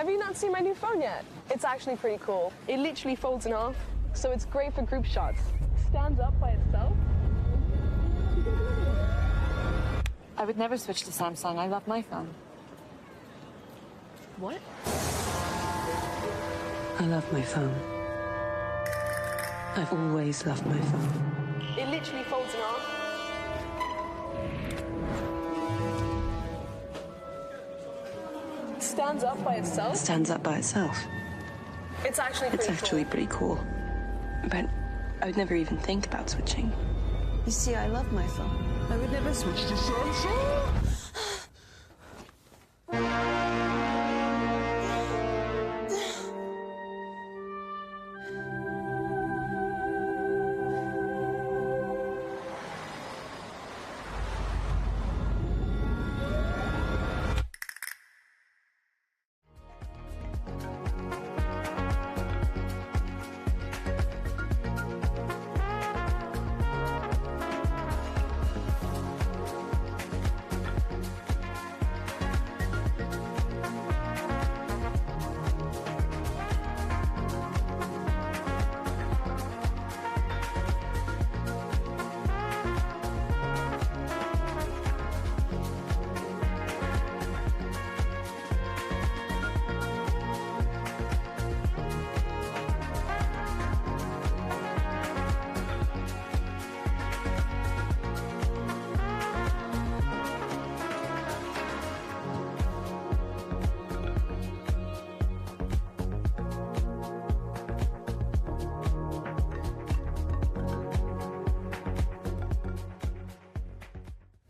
Have you not seen my new phone yet? It's actually pretty cool. It literally folds in half, so it's great for group shots. Stands up by itself. I would never switch to Samsung. I love my phone. What? I love my phone. I've always loved my phone. It literally folds in half. Stands up by itself. Stands up by itself. It's actually pretty cool. But I would never even think about switching. You see, I love my phone. I would never switch to Samsung.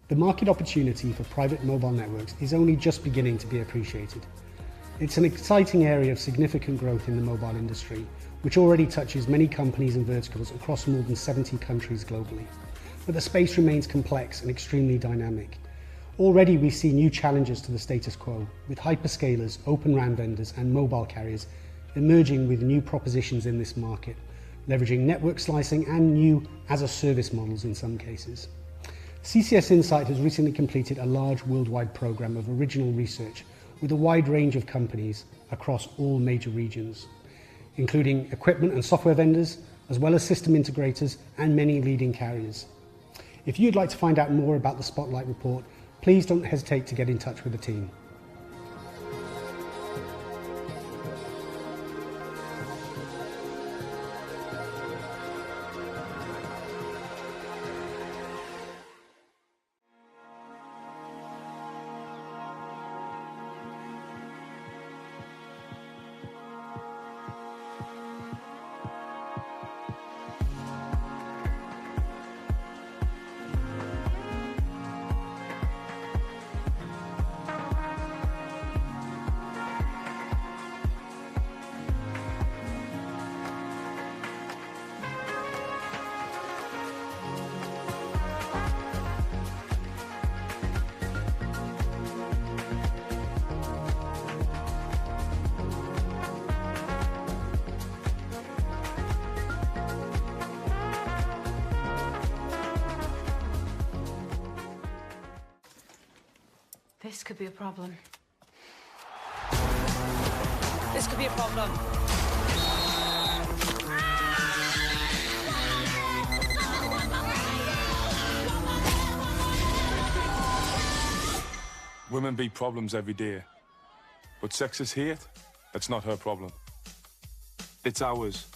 The market opportunity for private mobile networks is only just beginning to be appreciated. It's an exciting area of significant growth in the mobile industry, which already touches many companies and verticals across more than 70 countries globally. But the space remains complex and extremely dynamic. Already we see new challenges to the status quo, with hyperscalers, Open RAN vendors and mobile carriers emerging with new propositions in this market, leveraging network slicing and new as-a-service models in some cases. CCS Insight has recently completed a large worldwide program of original research with a wide range of companies across all major regions, including equipment and software vendors, as well as system integrators and many leading carriers. If you'd like to find out more about the Spotlight Report, please don't hesitate to get in touch with the team. This could be a problem. This could be a problem. Women be problems every day. But sexist hate, that's not her problem. It's ours.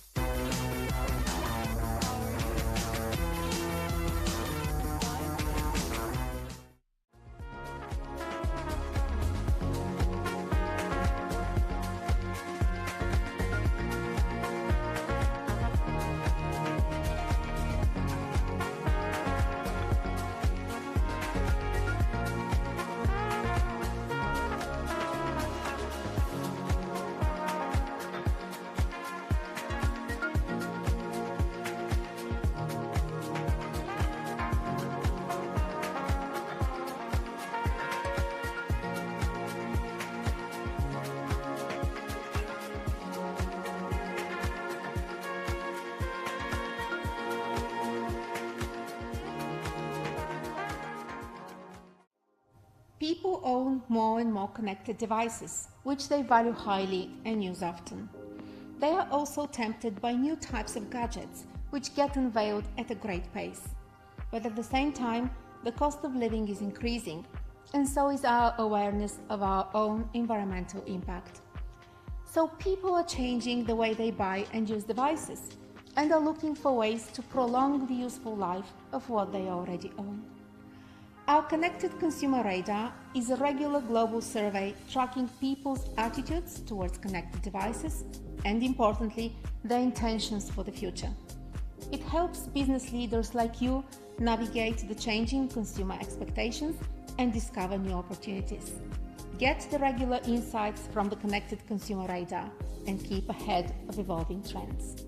People own more and more connected devices, which they value highly and use often. They are also tempted by new types of gadgets, which get unveiled at a great pace. But at the same time, the cost of living is increasing, and so is our awareness of our own environmental impact. So people are changing the way they buy and use devices, and are looking for ways to prolong the useful life of what they already own. Our Connected Consumer Radar is a regular global survey tracking people's attitudes towards connected devices and, importantly, their intentions for the future. It helps business leaders like you navigate the changing consumer expectations and discover new opportunities. Get the regular insights from the Connected Consumer Radar and keep ahead of evolving trends.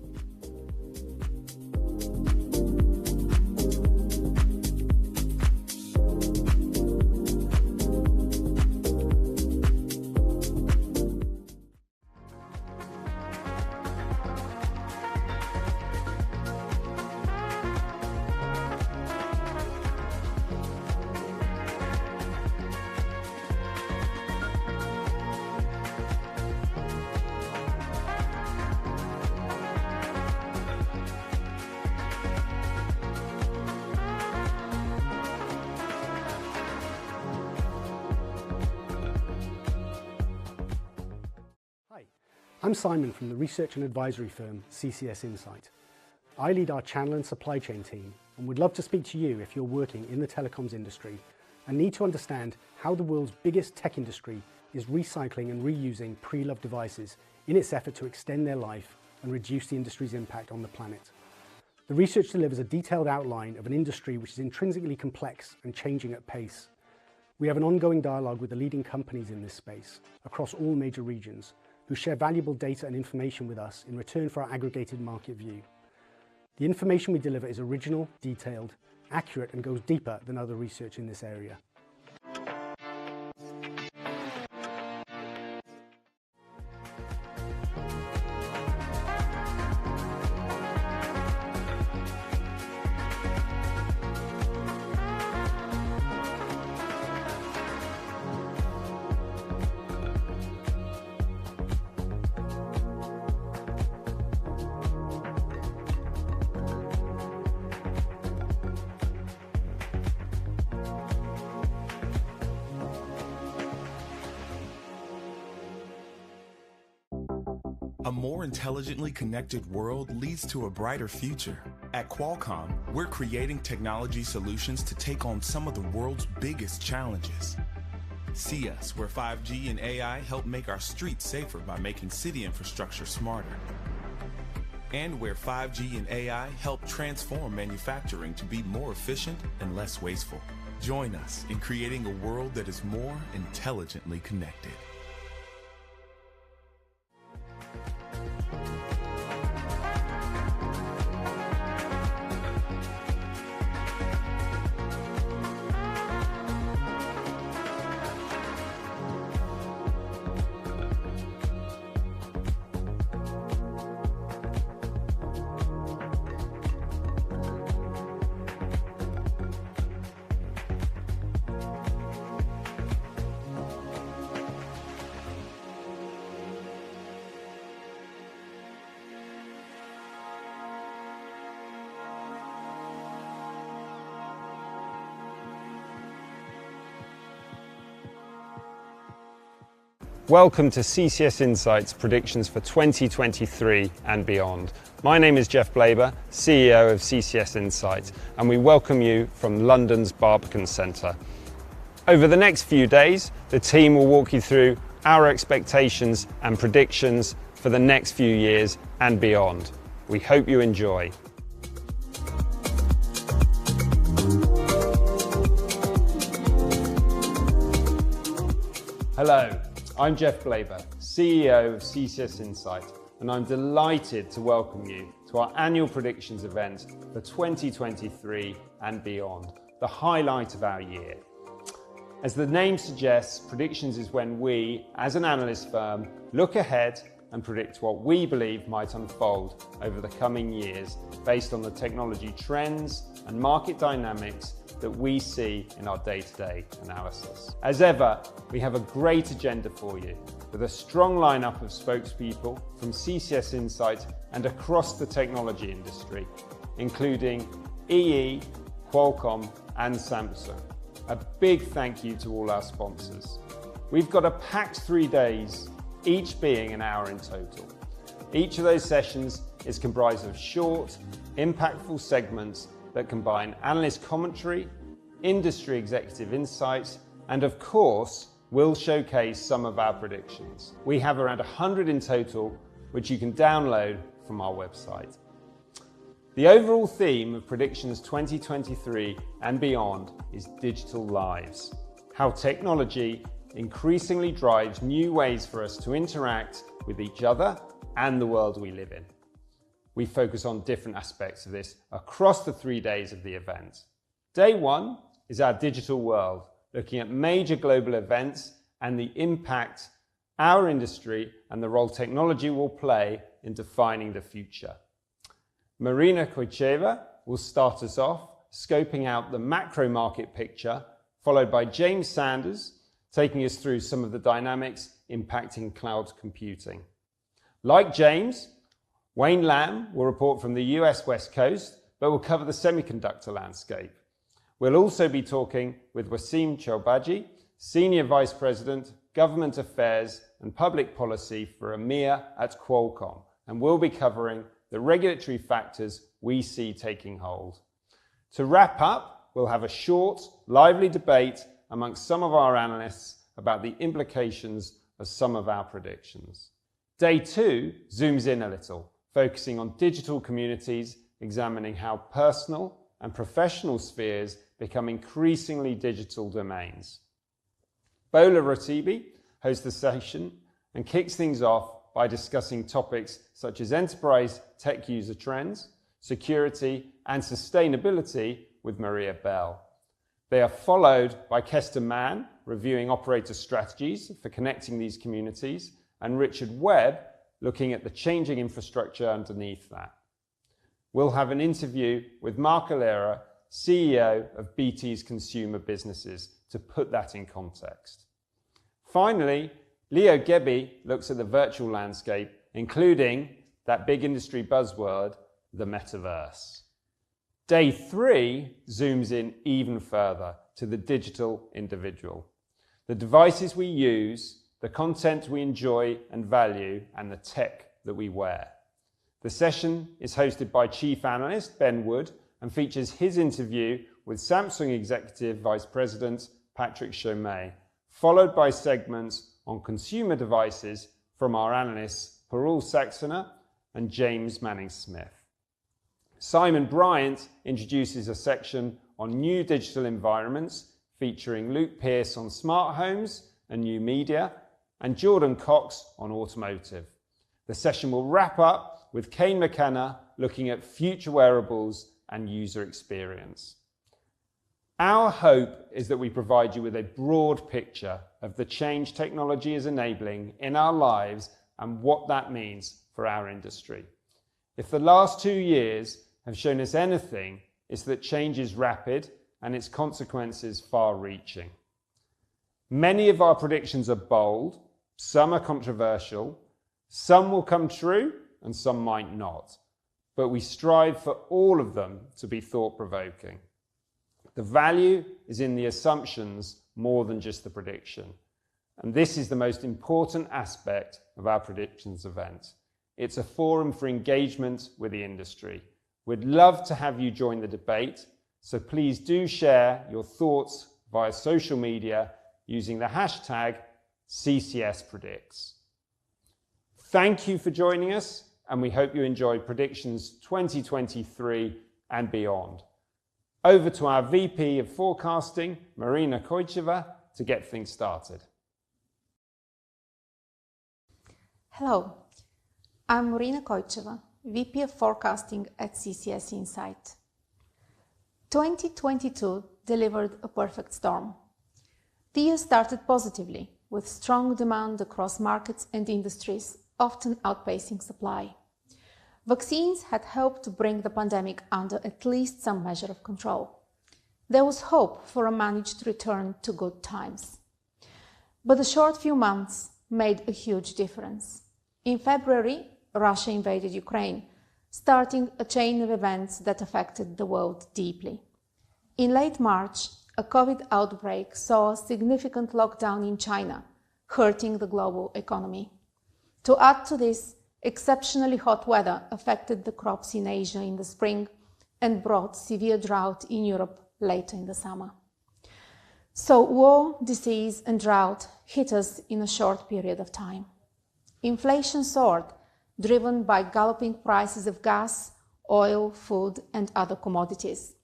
I'm Simon from the research and advisory firm CCS Insight. I lead our channel and supply chain team and would love to speak to you if you're working in the telecoms industry and need to understand how the world's biggest tech industry is recycling and reusing pre-loved devices in its effort to extend their life and reduce the industry's impact on the planet. The research delivers a detailed outline of an industry which is intrinsically complex and changing at pace. We have an ongoing dialogue with the leading companies in this space across all major regions, who share valuable data and information with us in return for our aggregated market view. The information we deliver is original, detailed, accurate, and goes deeper than other research in this area. A more intelligently connected world leads to a brighter future. At Qualcomm, we're creating technology solutions to take on some of the world's biggest challenges. See us, where 5G and AI help make our streets safer by making city infrastructure smarter. And where 5G and AI help transform manufacturing to be more efficient and less wasteful. Join us in creating a world that is more intelligently connected. Welcome to CCS Insight's predictions for 2023 and beyond. My name is Geoff Blaber, CEO of CCS Insight, and we welcome you from London's Barbican Centre. Over the next few days, the team will walk you through our expectations and predictions for the next few years and beyond. We hope you enjoy. Hello. I'm Geoff Blaber, CEO of CCS Insight, and I'm delighted to welcome you to our annual predictions event for 2023 and beyond, the highlight of our year. As the name suggests, predictions is when we, as an analyst firm, look ahead and predict what we believe might unfold over the coming years based on the technology trends and market dynamics that we see in our day-to-day analysis. As ever, we have a great agenda for you, with a strong lineup of spokespeople from CCS Insights and across the technology industry, including EE, Qualcomm and Samsung. A big thank you to all our sponsors. We've got a packed 3 days, each being an hour in total. Each of those sessions is comprised of short, impactful segments that combine analyst commentary, industry executive insights, and of course, will showcase some of our predictions. We have around 100 in total, which you can download from our website. The overall theme of Predictions 2023 and beyond is digital lives, how technology increasingly drives new ways for us to interact with each other and the world we live in. We focus on different aspects of this across the 3 days of the event. Day 1 is our digital world, looking at major global events and the impact our industry and the role technology will play in defining the future. Marina Koytcheva will start us off, scoping out the macro market picture, followed by James Sanders, taking us through some of the dynamics impacting cloud computing. Like James, Wayne Lamb will report from the US West Coast, but will cover the semiconductor landscape. We'll also be talking with Wassim Chourbaji, Senior Vice President, Government Affairs and Public Policy for EMEA at Qualcomm, and we'll be covering the regulatory factors we see taking hold. To wrap up, we'll have a short, lively debate amongst some of our analysts about the implications of some of our predictions. Day 2 zooms in a little, focusing on digital communities, examining how personal and professional spheres become increasingly digital domains. Bola Ratibi hosts the session and kicks things off by discussing topics such as enterprise tech user trends, security and sustainability with Maria Bell. They are followed by Kester Mann, reviewing operator strategies for connecting these communities, and Richard Webb, looking at the changing infrastructure underneath that. We'll have an interview with Mark Alera, CEO of BT's Consumer Businesses, to put that in context. Finally, Leo Gebbie looks at the virtual landscape, including that big industry buzzword, the metaverse. Day 3 zooms in even further to the digital individual. The devices we use, the content we enjoy and value, and the tech that we wear. The session is hosted by Chief Analyst Ben Wood and features his interview with Samsung Executive Vice President Patrick Chourbaji, followed by segments on consumer devices from our analysts Parul Saxena and James Manning-Smith. Simon Bryant introduces a section on new digital environments featuring Luke Pearce on smart homes and new media, and Jordan Cox on automotive. The session will wrap up with Kane McKenna looking at future wearables and user experience. Our hope is that we provide you with a broad picture of the change technology is enabling in our lives and what that means for our industry. If the last 2 years have shown us anything, it's that change is rapid and its consequences far-reaching. Many of our predictions are bold, some are controversial, some will come true and some might not, but we strive for all of them to be thought-provoking. The value is in the assumptions more than just the prediction, and this is the most important aspect of our predictions event. It's a forum for engagement with the industry. We'd love to have you join the debate, so please do share your thoughts via social media using the hashtag CCSPredicts. Thank you for joining us, and we hope you enjoy Predictions 2023 and beyond. Over to our VP of Forecasting, Marina Koytcheva, to get things started. Hello, I'm Marina Koytcheva, VP of Forecasting at CCS Insight. 2022 delivered a perfect storm. The year started positively, with strong demand across markets and industries, often outpacing supply. Vaccines had helped to bring the pandemic under at least some measure of control. there was hope for a managed return to good times. But the short few months made a huge difference. In February, Russia invaded Ukraine, starting a chain of events that affected the world deeply. In late March, a COVID outbreak saw a significant lockdown in China, hurting the global economy. To add to this, exceptionally hot weather affected the crops in Asia in the spring and brought severe drought in Europe later in the summer. So war, disease and drought hit us in a short period of time. Inflation soared, driven by galloping prices of gas, oil, food and other commodities.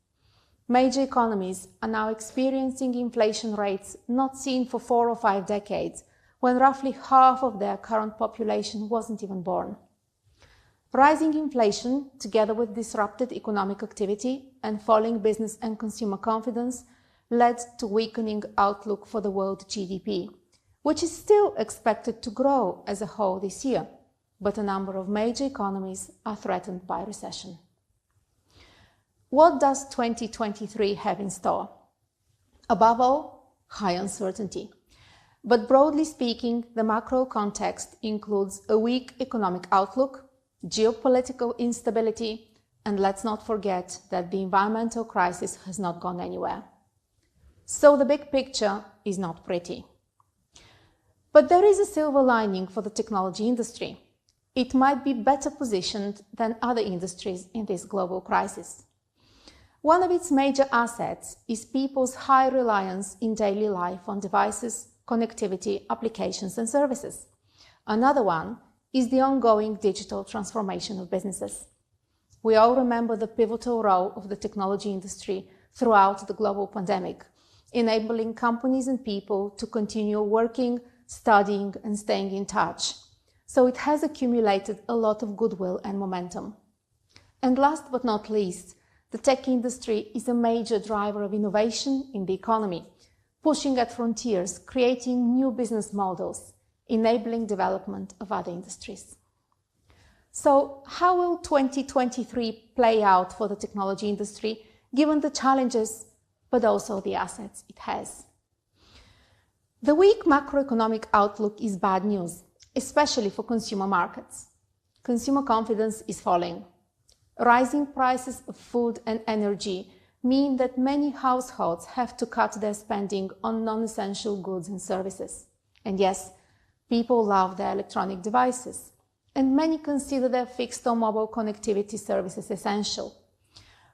Major economies are now experiencing inflation rates not seen for 4 or 5 decades, when roughly half of their current population wasn't even born. Rising inflation, together with disrupted economic activity and falling business and consumer confidence, led to weakening outlook for the world GDP, which is still expected to grow as a whole this year, but a number of major economies are threatened by recession. What does 2023 have in store? Above all, high uncertainty. But broadly speaking, the macro context includes a weak economic outlook, geopolitical instability, and let's not forget that the environmental crisis has not gone anywhere. So the big picture is not pretty. But there is a silver lining for the technology industry. It might be better positioned than other industries in this global crisis. One of its major assets is people's high reliance in daily life on devices, connectivity, applications and services. Another one is the ongoing digital transformation of businesses. We all remember the pivotal role of the technology industry throughout the global pandemic, enabling companies and people to continue working, studying and staying in touch. So it has accumulated a lot of goodwill and momentum. And last but not least, the tech industry is a major driver of innovation in the economy, pushing at frontiers, creating new business models, enabling development of other industries. So how will 2023 play out for the technology industry, given the challenges, but also the assets it has? The weak macroeconomic outlook is bad news, especially for consumer markets. Consumer confidence is falling. Rising prices of food and energy mean that many households have to cut their spending on non-essential goods and services. And yes, people love their electronic devices, and many consider their fixed or mobile connectivity services essential.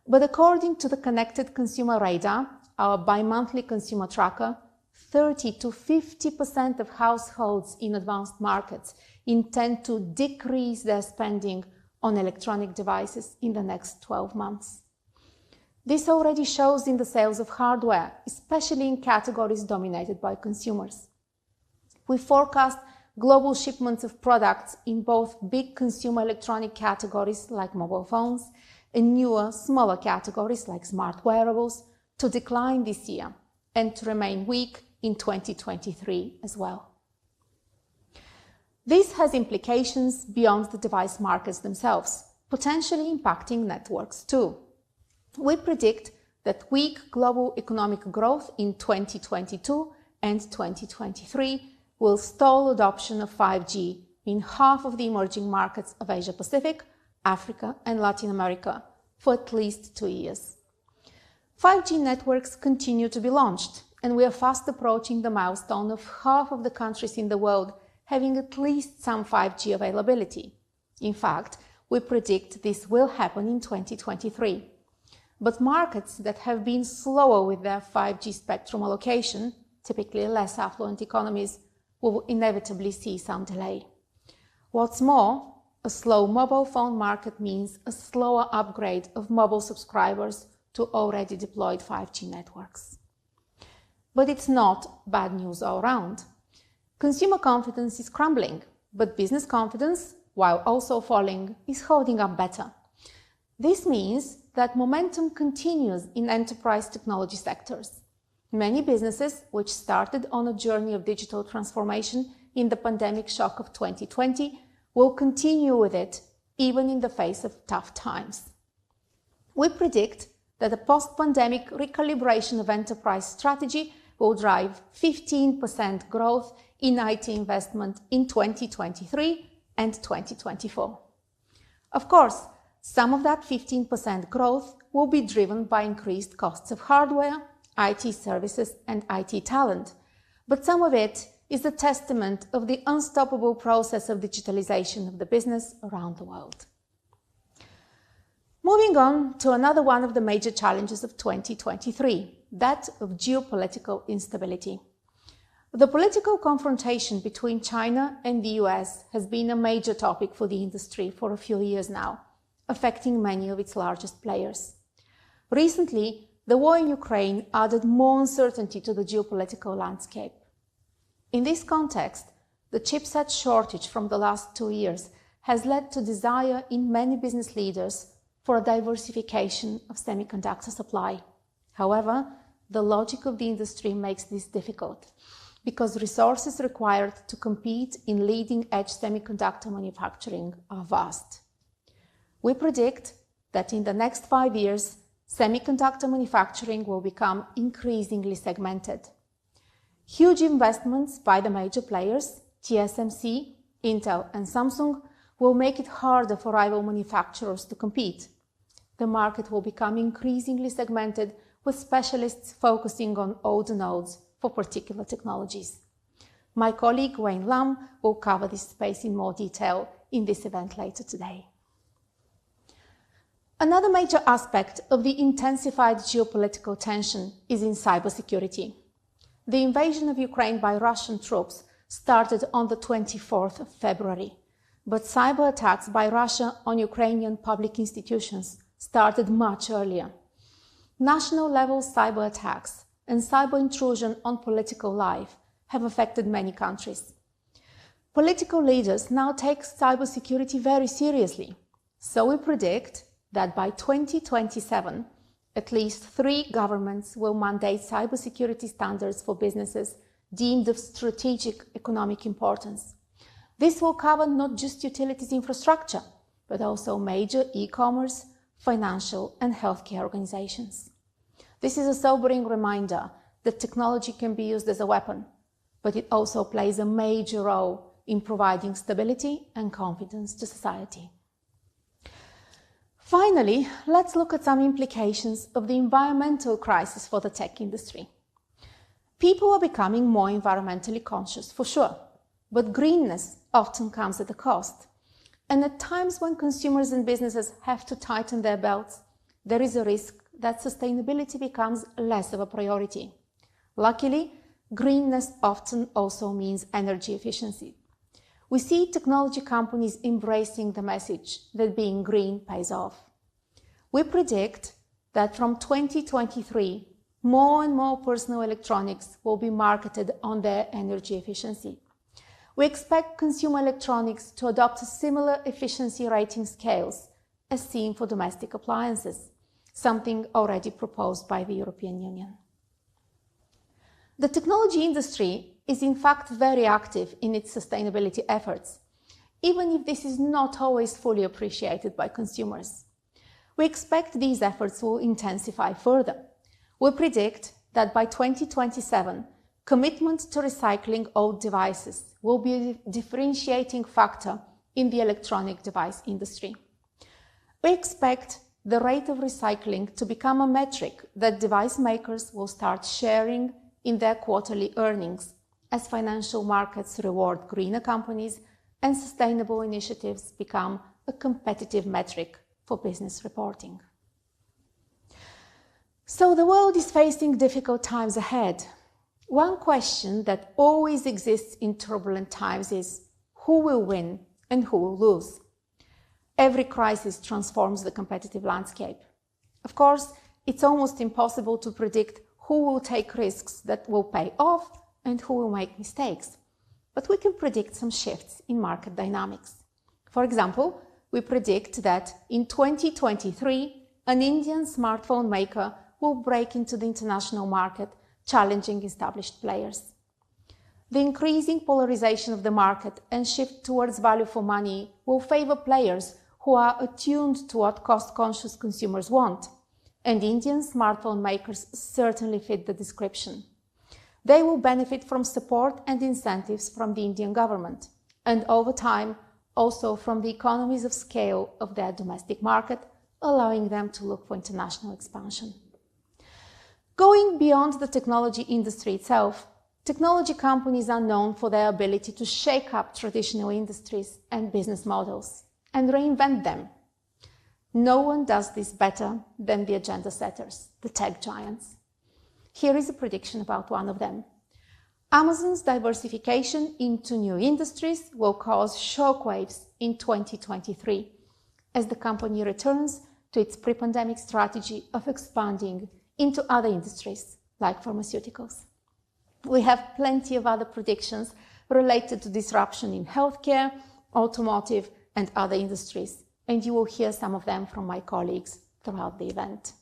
But according to the Connected Consumer Radar, our bi-monthly consumer tracker, 30 to 50% of households in advanced markets intend to decrease their spending on electronic devices in the next 12 months. This already shows in the sales of hardware, especially in categories dominated by consumers. We forecast global shipments of products in both big consumer electronic categories like mobile phones and newer, smaller categories like smart wearables to decline this year and to remain weak in 2023 as well. This has implications beyond the device markets themselves, potentially impacting networks too. We predict that weak global economic growth in 2022 and 2023 will stall adoption of 5G in half of the emerging markets of Asia Pacific, Africa and Latin America for at least 2 years. 5G networks continue to be launched, and we are fast approaching the milestone of half of the countries in the world having at least some 5G availability. In fact, we predict this will happen in 2023. But markets that have been slower with their 5G spectrum allocation, typically less affluent economies, will inevitably see some delay. What's more, a slow mobile phone market means a slower upgrade of mobile subscribers to already deployed 5G networks. But it's not bad news all around. Consumer confidence is crumbling, but business confidence, while also falling, is holding up better. This means that momentum continues in enterprise technology sectors. Many businesses, which started on a journey of digital transformation in the pandemic shock of 2020, will continue with it even in the face of tough times. We predict that a post-pandemic recalibration of enterprise strategy will drive 15% growth in IT investment in 2023 and 2024. Of course, some of that 15% growth will be driven by increased costs of hardware, IT services, and IT talent, but some of it is a testament of the unstoppable process of digitalization of the business around the world. Moving on to another one of the major challenges of 2023, that of geopolitical instability. The political confrontation between China and the US has been a major topic for the industry for a few years now, affecting many of its largest players. Recently, the war in Ukraine added more uncertainty to the geopolitical landscape. In this context, the chipset shortage from the last 2 years has led to desire in many business leaders for a diversification of semiconductor supply. However, the logic of the industry makes this difficult because resources required to compete in leading-edge semiconductor manufacturing are vast. We predict that in the next 5 years, semiconductor manufacturing will become increasingly segmented. Huge investments by the major players, TSMC, Intel, and Samsung, will make it harder for rival manufacturers to compete. The market will become increasingly segmented, with specialists focusing on older nodes for particular technologies. My colleague Wayne Lam will cover this space in more detail in this event later today. Another major aspect of the intensified geopolitical tension is in cybersecurity. The invasion of Ukraine by Russian troops started on the 24th of February, but cyber attacks by Russia on Ukrainian public institutions started much earlier. National-level cyber attacks and cyber intrusion on political life have affected many countries. Political leaders now take cybersecurity very seriously, so we predict that by 2027, at least 3 governments will mandate cybersecurity standards for businesses deemed of strategic economic importance. This will cover not just utilities infrastructure, but also major e-commerce, financial, and healthcare organizations. This is a sobering reminder that technology can be used as a weapon, but it also plays a major role in providing stability and confidence to society. Finally, let's look at some implications of the environmental crisis for the tech industry. People are becoming more environmentally conscious, for sure, but greenness often comes at a cost. And at times when consumers and businesses have to tighten their belts, there is a risk that sustainability becomes less of a priority. Luckily, greenness often also means energy efficiency. We see technology companies embracing the message that being green pays off. We predict that from 2023, more and more personal electronics will be marketed on their energy efficiency. We expect consumer electronics to adopt similar efficiency rating scales as seen for domestic appliances, something already proposed by the European Union. The technology industry is in fact very active in its sustainability efforts, even if this is not always fully appreciated by consumers. We expect these efforts will intensify further. We predict that by 2027, commitment to recycling old devices will be a differentiating factor in the electronic device industry. We expect the rate of recycling to become a metric that device makers will start sharing in their quarterly earnings as financial markets reward greener companies and sustainable initiatives become a competitive metric for business reporting. So the world is facing difficult times ahead. One question that always exists in turbulent times is who will win and who will lose? Every crisis transforms the competitive landscape. Of course, it's almost impossible to predict who will take risks that will pay off and who will make mistakes. But we can predict some shifts in market dynamics. For example, we predict that in 2023, an Indian smartphone maker will break into the international market, challenging established players. The increasing polarization of the market and shift towards value for money will favor players who are attuned to what cost-conscious consumers want. and Indian smartphone makers certainly fit the description. They will benefit from support and incentives from the Indian government, and over time, also from the economies of scale of their domestic market, allowing them to look for international expansion. Going beyond the technology industry itself, technology companies are known for their ability to shake up traditional industries and business models and reinvent them. No one does this better than the agenda setters, the tech giants. Here is a prediction about one of them. Amazon's diversification into new industries will cause shockwaves in 2023 as the company returns to its pre-pandemic strategy of expanding into other industries like pharmaceuticals. We have plenty of other predictions related to disruption in healthcare, automotive, and other industries, and you will hear some of them from my colleagues throughout the event.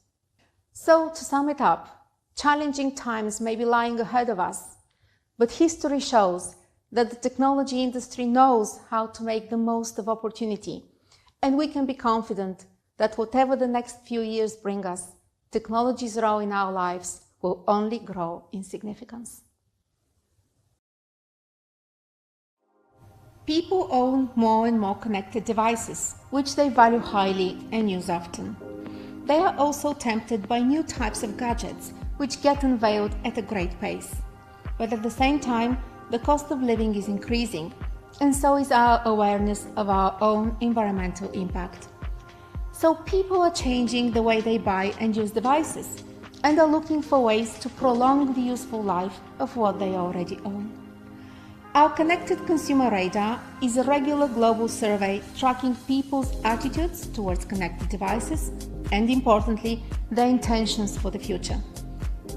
So, to sum it up, challenging times may be lying ahead of us, but history shows that the technology industry knows how to make the most of opportunity, and we can be confident that whatever the next few years bring us, technology's role in our lives will only grow in significance. People own more and more connected devices, which they value highly and use often. They are also tempted by new types of gadgets, which get unveiled at a great pace. But at the same time, the cost of living is increasing, and so is our awareness of our own environmental impact. So people are changing the way they buy and use devices, and are looking for ways to prolong the useful life of what they already own. Our Connected Consumer Radar is a regular global survey tracking people's attitudes towards connected devices and, importantly, their intentions for the future.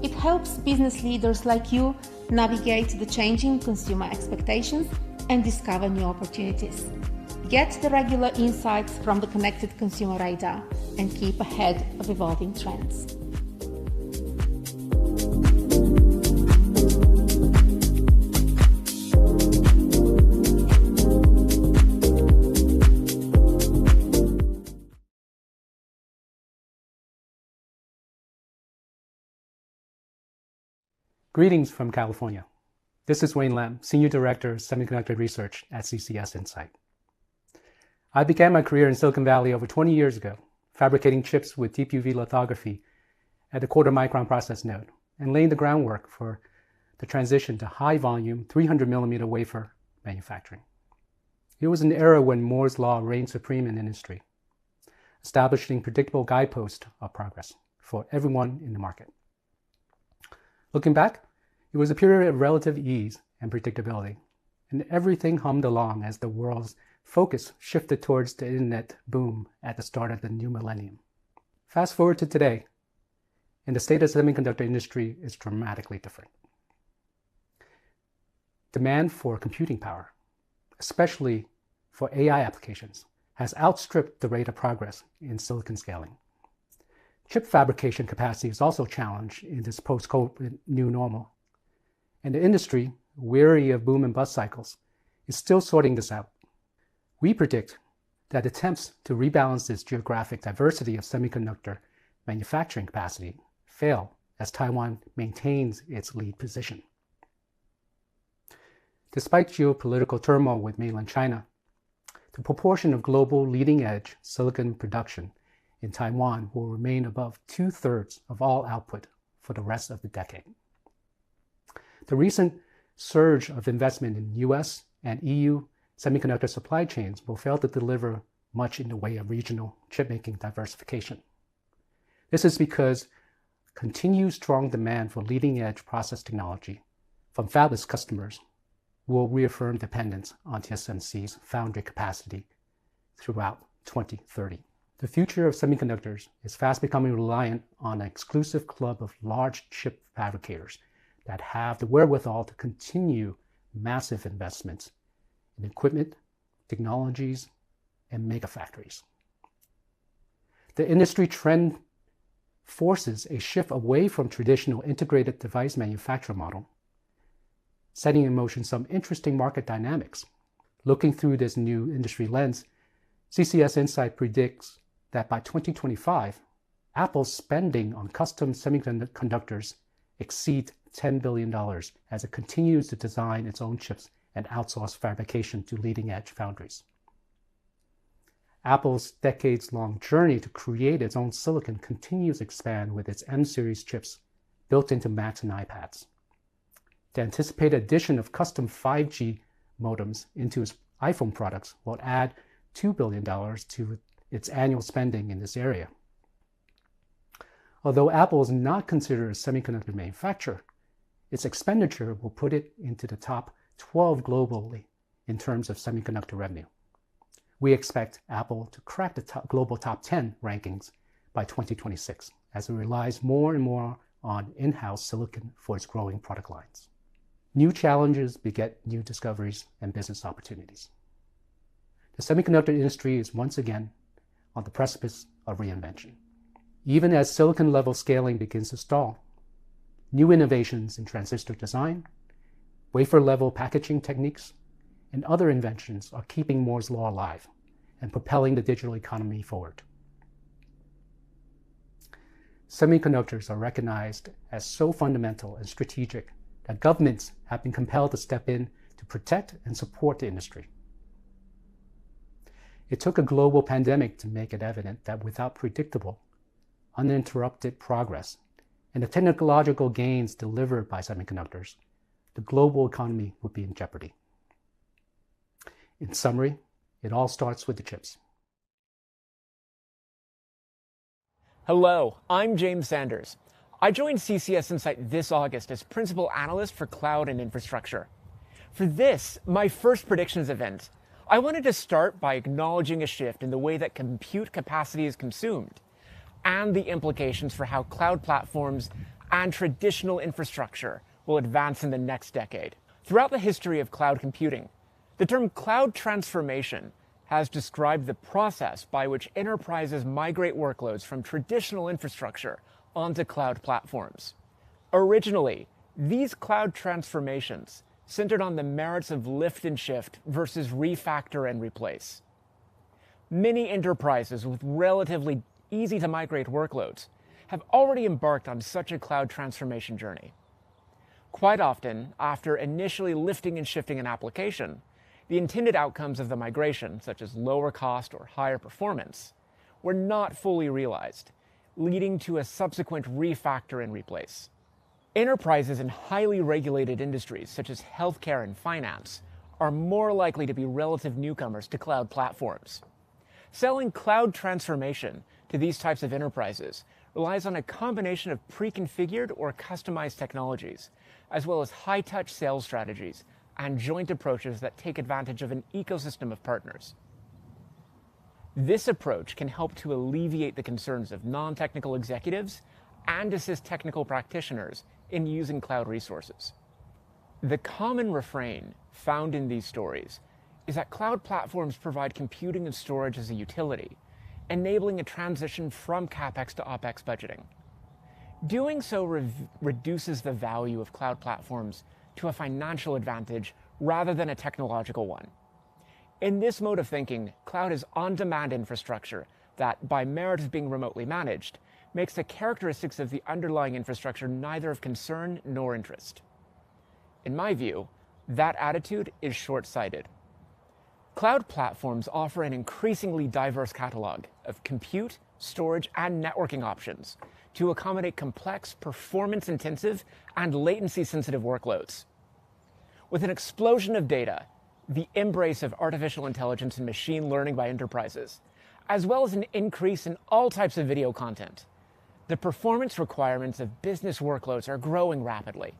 It helps business leaders like you navigate the changing consumer expectations and discover new opportunities. Get the regular insights from the Connected Consumer Radar and keep ahead of evolving trends. Greetings from California. This is Wayne Lam, Senior Director of Semiconductor Research at CCS Insight. I began my career in Silicon Valley over 20 years ago, fabricating chips with deep UV lithography at the quarter-micron process node and laying the groundwork for the transition to high-volume 300mm wafer manufacturing. It was an era when Moore's law reigned supreme in industry, establishing predictable guideposts of progress for everyone in the market. Looking back, it was a period of relative ease and predictability, and everything hummed along as the world's focus shifted towards the internet boom at the start of the new millennium. Fast forward to today, and the state of the semiconductor industry is dramatically different. Demand for computing power, especially for AI applications, has outstripped the rate of progress in silicon scaling. Chip fabrication capacity is also challenged in this post-COVID new normal, and the industry, weary of boom and bust cycles, is still sorting this out. We predict that attempts to rebalance this geographic diversity of semiconductor manufacturing capacity fail as Taiwan maintains its lead position. Despite geopolitical turmoil with mainland China, the proportion of global leading-edge silicon production in Taiwan will remain above 2/3 of all output for the rest of the decade. The recent surge of investment in US and EU semiconductor supply chains will fail to deliver much in the way of regional chipmaking diversification. This is because continued strong demand for leading-edge process technology from fabless customers will reaffirm dependence on TSMC's foundry capacity throughout 2030. The future of semiconductors is fast becoming reliant on an exclusive club of large chip fabricators that have the wherewithal to continue massive investments in equipment, technologies, and mega factories. The industry trend forces a shift away from traditional integrated device manufacturer model, setting in motion some interesting market dynamics. Looking through this new industry lens, CCS Insight predicts that by 2025, Apple's spending on custom semiconductors exceeds $10 billion as it continues to design its own chips and outsource fabrication to leading-edge foundries. Apple's decades-long journey to create its own silicon continues to expand with its M-series chips built into Macs and iPads. The anticipated addition of custom 5G modems into its iPhone products will add $2 billion to its annual spending in this area. Although Apple is not considered a semiconductor manufacturer, its expenditure will put it into the top 12 globally in terms of semiconductor revenue. We expect Apple to crack the global top 10 rankings by 2026 as it relies more and more on in-house silicon for its growing product lines. New challenges beget new discoveries and business opportunities. The semiconductor industry is once again on the precipice of reinvention. Even as silicon-level scaling begins to stall, new innovations in transistor design, wafer-level packaging techniques, and other inventions are keeping Moore's Law alive and propelling the digital economy forward. Semiconductors are recognized as so fundamental and strategic that governments have been compelled to step in to protect and support the industry. It took a global pandemic to make it evident that without predictable, uninterrupted progress and the technological gains delivered by semiconductors, the global economy would be in jeopardy. In summary, it all starts with the chips. Hello, I'm James Sanders. I joined CCS Insight this August as Principal Analyst for Cloud and Infrastructure. For this, my first predictions event, I wanted to start by acknowledging a shift in the way that compute capacity is consumed and the implications for how cloud platforms and traditional infrastructure will advance in the next decade. Throughout the history of cloud computing, the term cloud transformation has described the process by which enterprises migrate workloads from traditional infrastructure onto cloud platforms. Originally, these cloud transformations centered on the merits of lift and shift versus refactor and replace. Many enterprises with relatively easy to migrate workloads have already embarked on such a cloud transformation journey. Quite often, after initially lifting and shifting an application, the intended outcomes of the migration, such as lower cost or higher performance, were not fully realized, leading to a subsequent refactor and replace. Enterprises in highly regulated industries, such as healthcare and finance, are more likely to be relative newcomers to cloud platforms. Selling cloud transformation to these types of enterprises relies on a combination of pre-configured or customized technologies, as well as high-touch sales strategies and joint approaches that take advantage of an ecosystem of partners. This approach can help to alleviate the concerns of non-technical executives and assist technical practitioners in using cloud resources. The common refrain found in these stories is that cloud platforms provide computing and storage as a utility, enabling a transition from CapEx to OpEx budgeting. Doing so reduces the value of cloud platforms to a financial advantage rather than a technological one. In this mode of thinking, cloud is on-demand infrastructure that, by merit of being remotely managed, makes the characteristics of the underlying infrastructure neither of concern nor interest. In my view, that attitude is short-sighted. Cloud platforms offer an increasingly diverse catalog of compute, storage, and networking options to accommodate complex, performance-intensive, and latency-sensitive workloads. With an explosion of data, the embrace of artificial intelligence and machine learning by enterprises, as well as an increase in all types of video content, the performance requirements of business workloads are growing rapidly.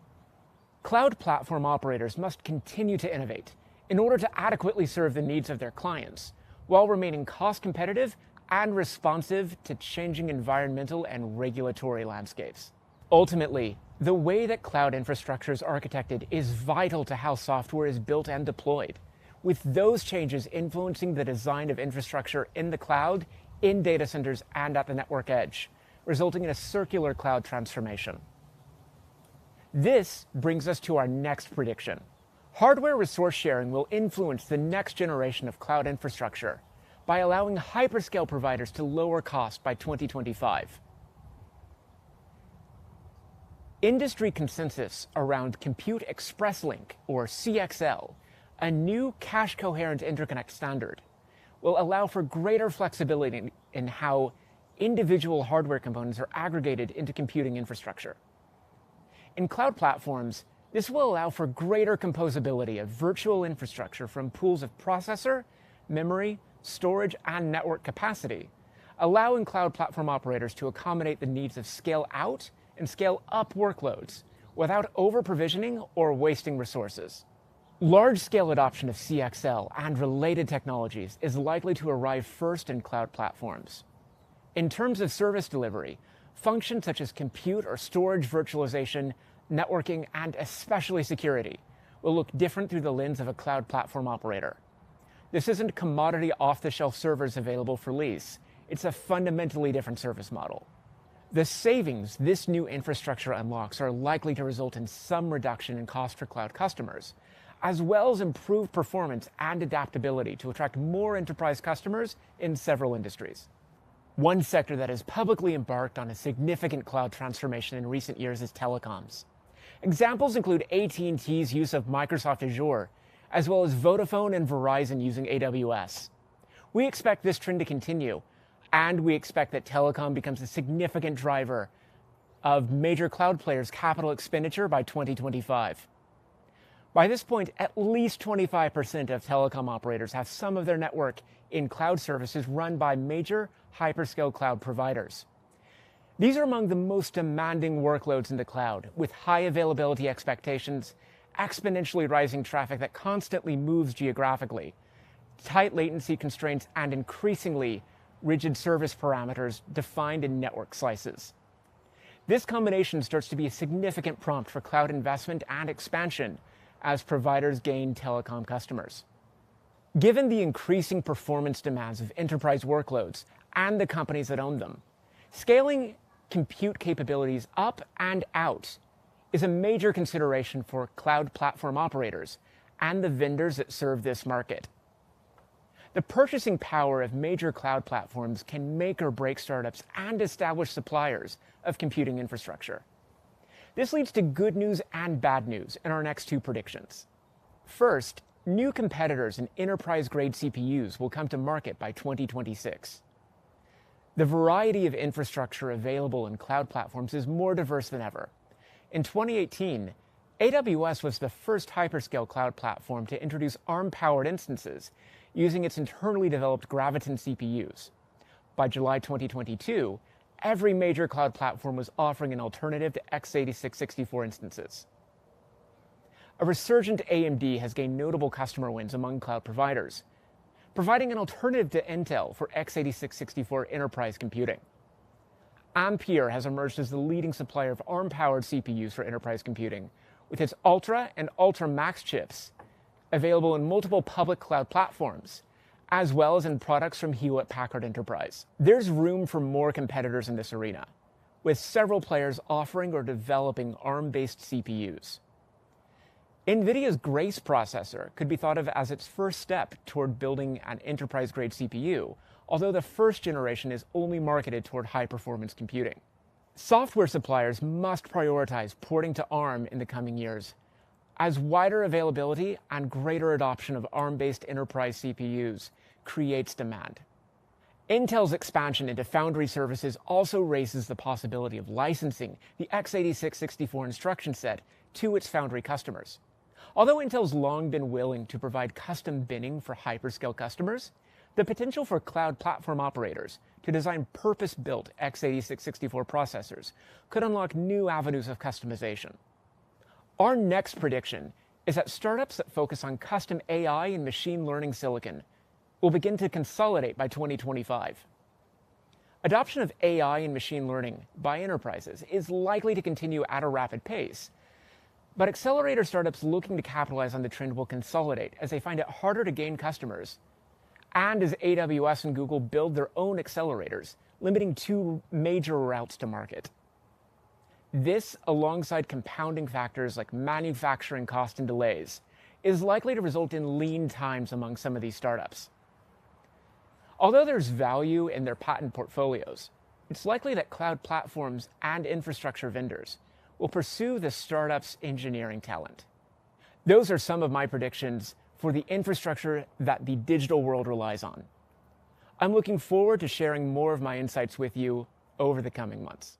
Cloud platform operators must continue to innovate in order to adequately serve the needs of their clients, while remaining cost competitive and responsive to changing environmental and regulatory landscapes. Ultimately, the way that cloud infrastructure is architected is vital to how software is built and deployed, with those changes influencing the design of infrastructure in the cloud, in data centers, and at the network edge, resulting in a circular cloud transformation. This brings us to our next prediction. Hardware resource sharing will influence the next generation of cloud infrastructure by allowing hyperscale providers to lower cost by 2025. Industry consensus around Compute Express Link, or CXL, a new cache-coherent interconnect standard, will allow for greater flexibility in how individual hardware components are aggregated into computing infrastructure. In cloud platforms, this will allow for greater composability of virtual infrastructure from pools of processor, memory, storage, and network capacity, allowing cloud platform operators to accommodate the needs of scale-out and scale-up workloads without over-provisioning or wasting resources. Large-scale adoption of CXL and related technologies is likely to arrive first in cloud platforms. In terms of service delivery, functions such as compute or storage virtualization, networking, and especially security will look different through the lens of a cloud platform operator. This isn't commodity off-the-shelf servers available for lease. It's a fundamentally different service model. The savings this new infrastructure unlocks are likely to result in some reduction in cost for cloud customers, as well as improved performance and adaptability to attract more enterprise customers in several industries. One sector that has publicly embarked on a significant cloud transformation in recent years is telecoms. Examples include AT&T's use of Microsoft Azure, as well as Vodafone and Verizon using AWS. We expect this trend to continue, and we expect that telecom becomes a significant driver of major cloud players' capital expenditure by 2025. By this point, at least 25% of telecom operators have some of their network in cloud services run by major hyperscale cloud providers. These are among the most demanding workloads in the cloud, with high availability expectations, exponentially rising traffic that constantly moves geographically, tight latency constraints, and increasingly rigid service parameters defined in network slices. This combination starts to be a significant prompt for cloud investment and expansion as providers gain telecom customers. Given the increasing performance demands of enterprise workloads and the companies that own them, scaling compute capabilities up and out is a major consideration for cloud platform operators and the vendors that serve this market. The purchasing power of major cloud platforms can make or break startups and established suppliers of computing infrastructure. This leads to good news and bad news in our next two predictions. First, new competitors in enterprise-grade CPUs will come to market by 2026. The variety of infrastructure available in cloud platforms is more diverse than ever. In 2018, AWS was the first hyperscale cloud platform to introduce ARM-powered instances using its internally developed Graviton CPUs. By July 2022, every major cloud platform was offering an alternative to x86-64 instances. A resurgent AMD has gained notable customer wins among cloud providers, providing an alternative to Intel for x86-64 enterprise computing. Ampere has emerged as the leading supplier of ARM-powered CPUs for enterprise computing, with its Ultra and Ultra Max chips available in multiple public cloud platforms, as well as in products from Hewlett-Packard Enterprise. There's room for more competitors in this arena, with several players offering or developing ARM-based CPUs. NVIDIA's Grace processor could be thought of as its first step toward building an enterprise-grade CPU, although the first generation is only marketed toward high-performance computing. Software suppliers must prioritize porting to ARM in the coming years, as wider availability and greater adoption of ARM-based enterprise CPUs creates demand. Intel's expansion into foundry services also raises the possibility of licensing the x86-64 instruction set to its foundry customers. Although Intel's long been willing to provide custom binning for hyperscale customers, the potential for cloud platform operators to design purpose-built x86-64 processors could unlock new avenues of customization. Our next prediction is that startups that focus on custom AI and machine learning silicon will begin to consolidate by 2025. Adoption of AI and machine learning by enterprises is likely to continue at a rapid pace, but accelerator startups looking to capitalize on the trend will consolidate as they find it harder to gain customers, and as AWS and Google build their own accelerators, limiting two major routes to market. This, alongside compounding factors like manufacturing cost and delays, is likely to result in lean times among some of these startups. Although there's value in their patent portfolios, it's likely that cloud platforms and infrastructure vendors will pursue the startup's engineering talent. Those are some of my predictions for the infrastructure that the digital world relies on. I'm looking forward to sharing more of my insights with you over the coming months.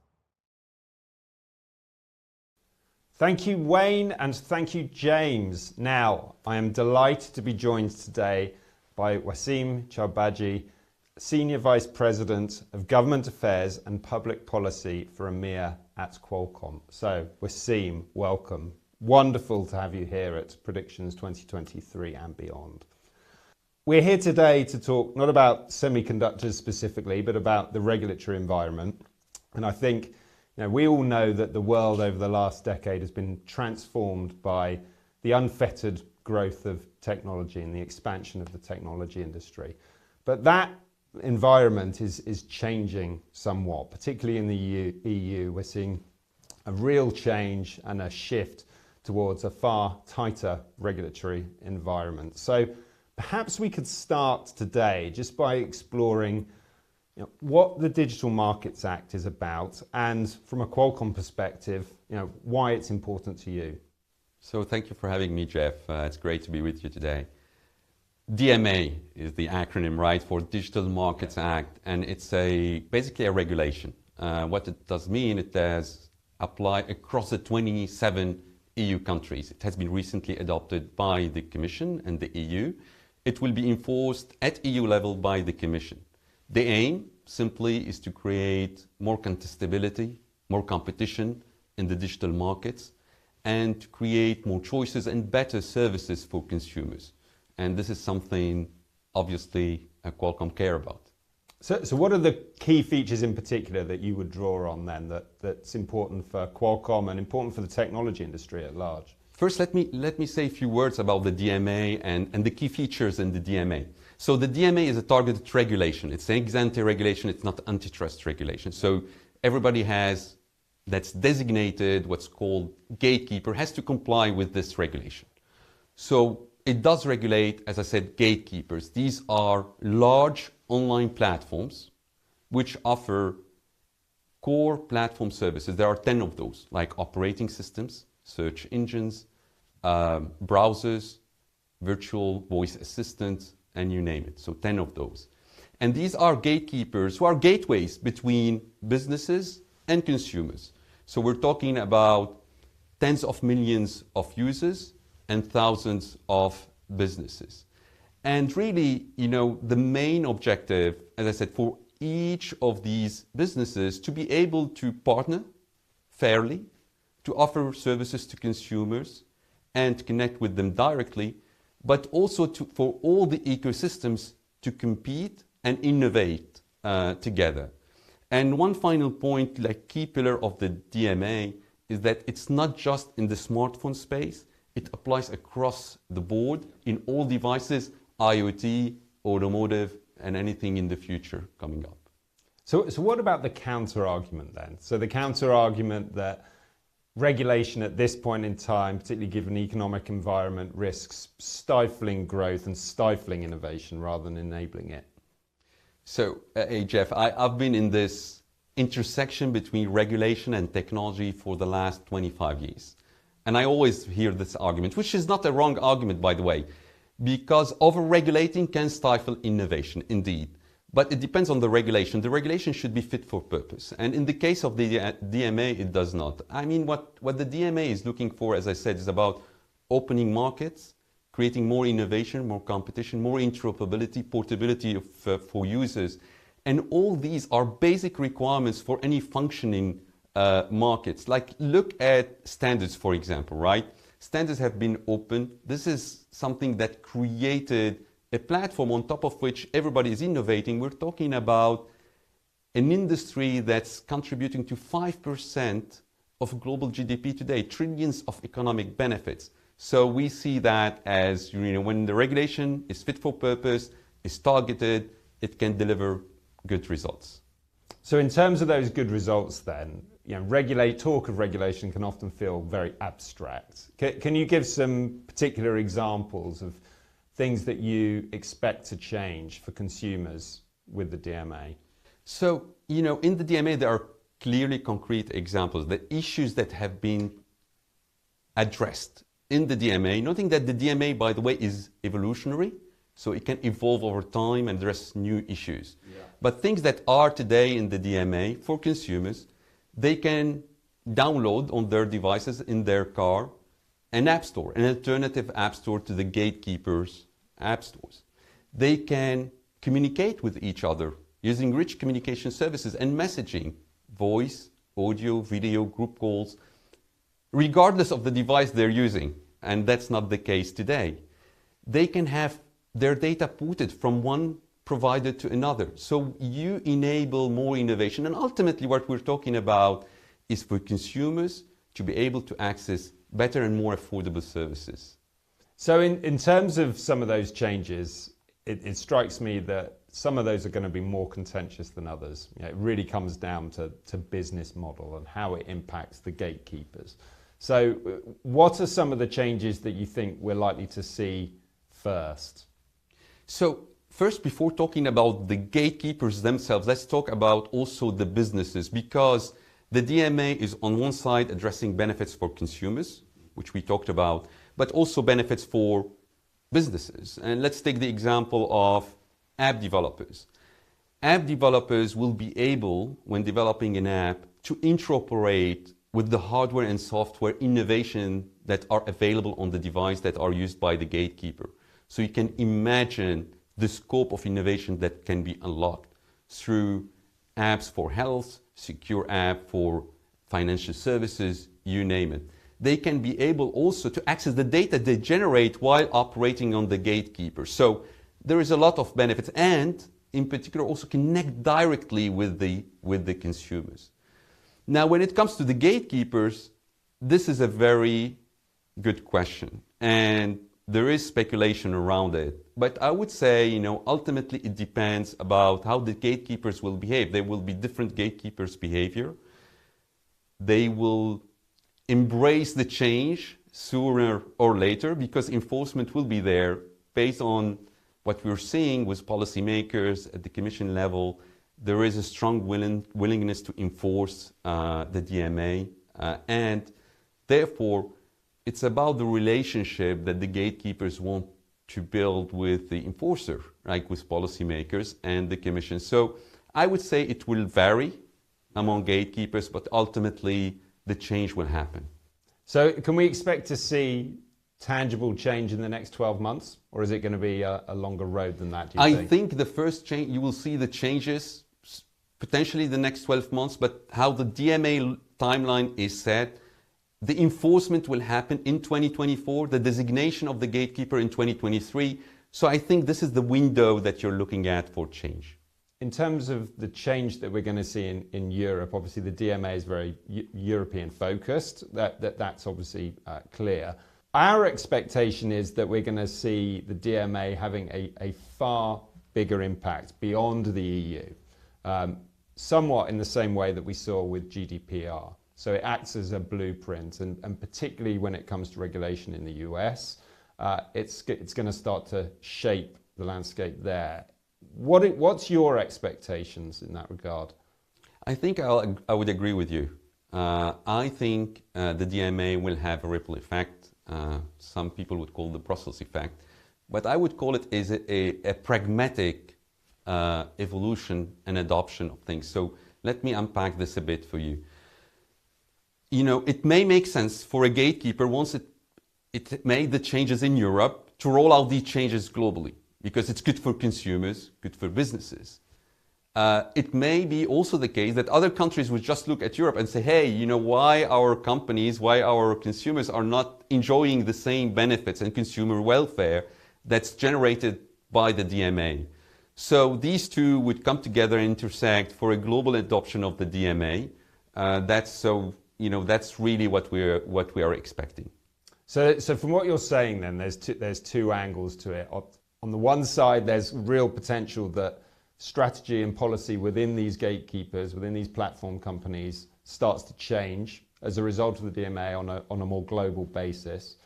Thank you, Wayne, and thank you, James. Now, I am delighted to be joined today by Wassim Chourbaji, Senior Vice President of Government Affairs and Public Policy for EMEA at Qualcomm. So, Wassim, welcome. Wonderful to have you here at Predictions 2023 and beyond. We're here today to talk not about semiconductors specifically, but about the regulatory environment. And I think we all know that the world over the last decade has been transformed by the unfettered growth of technology and the expansion of the technology industry. But that environment is changing somewhat, particularly in the EU. We're seeing a real change and a shift towards a far tighter regulatory environment. So perhaps we could start today just by exploring what the Digital Markets Act is about, and from a Qualcomm perspective, why it's important to you. So thank you for having me, Geoff. It's great to be with you today. DMA is the acronym, right, for Digital Markets Act, and it's basically a regulation. What it does mean, it does apply across the 27 EU countries. It has been recently adopted by the Commission and the EU. It will be enforced at EU level by the Commission. The aim simply is to create more contestability, more competition in the digital markets, and to create more choices and better services for consumers. And this is something, obviously, Qualcomm care about. So what are the key features in particular that you would draw on then that's important for Qualcomm and important for the technology industry at large? First, let me say a few words about the DMA and the key features in the DMA. So the DMA is a targeted regulation. It's an ex-ante regulation. It's not antitrust regulation. So everybody that's designated what's called gatekeeper has to comply with this regulation. So it does regulate, as I said, gatekeepers. These are large online platforms which offer core platform services. There are 10 of those, like operating systems, search engines, browsers, virtual voice assistants, and you name it. So 10 of those. And these are gatekeepers who are gateways between businesses and consumers. So we're talking about tens of millions of users and thousands of businesses. And really, the main objective, as I said, for each of these businesses to be able to partner fairly, to offer services to consumers and to connect with them directly, but also for all the ecosystems to compete and innovate together. And one final point, like key pillar of the DMA, is that it's not just in the smartphone space, it applies across the board in all devices, IoT, automotive, and anything in the future coming up. So what about the counter-argument then? So the counter-argument that regulation at this point in time, particularly given the economic environment, risks stifling growth and stifling innovation rather than enabling it. So, hey Geoff, I've been in this intersection between regulation and technology for the last 25 years. And I always hear this argument, which is not a wrong argument, by the way, because over-regulating can stifle innovation, indeed. But it depends on the regulation. The regulation should be fit for purpose. And in the case of the DMA, it does not. I mean, what the DMA is looking for, as I said, is about opening markets, creating more innovation, more competition, more interoperability, portability for users. And all these are basic requirements for any functioning markets. Like, look at standards, for example, right? Standards have been open. This is something that created a platform on top of which everybody is innovating. We're talking about an industry that's contributing to 5% of global GDP today, trillions of economic benefits. So we see that as, when the regulation is fit for purpose, is targeted, it can deliver good results. So in terms of those good results then, talk of regulation can often feel very abstract. Can you give some particular examples of things that you expect to change for consumers with the DMA? So, in the DMA, there are clearly concrete examples, the issues that have been addressed in the DMA, noting that the DMA, by the way, is evolutionary, so it can evolve over time and address new issues. Yeah. But things that are today in the DMA for consumers, they can download on their devices in their car an app store, an alternative app store to the gatekeepers' app stores. They can communicate with each other using rich communication services and messaging, voice, audio, video, group calls, regardless of the device they're using, and that's not the case today. They can have their data ported from one provider to another. So you enable more innovation, and ultimately what we're talking about is for consumers to be able to access better and more affordable services. So in terms of some of those changes, it strikes me that some of those are going to be more contentious than others. You know, it really comes down to business model and how it impacts the gatekeepers. So what are some of the changes that you think we're likely to see first? So first, before talking about the gatekeepers themselves, let's talk about also the businesses, because the DMA is on one side addressing benefits for consumers, which we talked about, but also benefits for businesses. And let's take the example of app developers. App developers will be able, when developing an app, to interoperate with the hardware and software innovation that are available on the device that are used by the gatekeeper. So you can imagine the scope of innovation that can be unlocked through apps for health, secure app for financial services, you name it. They can be able also to access the data they generate while operating on the gatekeeper. So there is a lot of benefits, and in particular also connect directly with the consumers. Now, when it comes to the gatekeepers, this is a very good question, and there is speculation around it. But I would say, ultimately it depends about how the gatekeepers will behave. There will be different gatekeepers' behavior. They will embrace the change sooner or later because enforcement will be there based on what we're seeing with policymakers at the Commission level. There is a strong willingness to enforce the DMA, and therefore it's about the relationship that the gatekeepers want to build with the enforcer, like with policymakers and the Commission. So I would say it will vary among gatekeepers, but ultimately the change will happen. So can we expect to see tangible change in the next 12 months, or is it going to be a longer road than that, do you think? I think the first change, you will see the changes potentially the next 12 months, but how the DMA timeline is set, the enforcement will happen in 2024, the designation of the gatekeeper in 2023. So I think this is the window that you're looking at for change. In terms of the change that we're going to see in Europe, obviously the DMA is very European focused. That's obviously clear. Our expectation is that we're going to see the DMA having a far bigger impact beyond the EU, somewhat in the same way that we saw with GDPR. So it acts as a blueprint, and particularly when it comes to regulation in the US, it's going to start to shape the landscape there. What's your expectations in that regard? I think I would agree with you. I think the DMA will have a ripple effect. Some people would call it the Brussels effect, but I would call it as a pragmatic evolution and adoption of things. So let me unpack this a bit for you. It may make sense for a gatekeeper, once it made the changes in Europe, to roll out these changes globally, because it's good for consumers, good for businesses. It may be also the case that other countries would just look at Europe and say, hey, why our companies, why our consumers are not enjoying the same benefits and consumer welfare that's generated by the DMA. So these two would come together and intersect for a global adoption of the DMA. That's really what we are expecting. So from what you're saying then, there's two angles to it. On the one side, there's real potential that strategy and policy within these gatekeepers, within these platform companies, starts to change as a result of the DMA on a more global basis.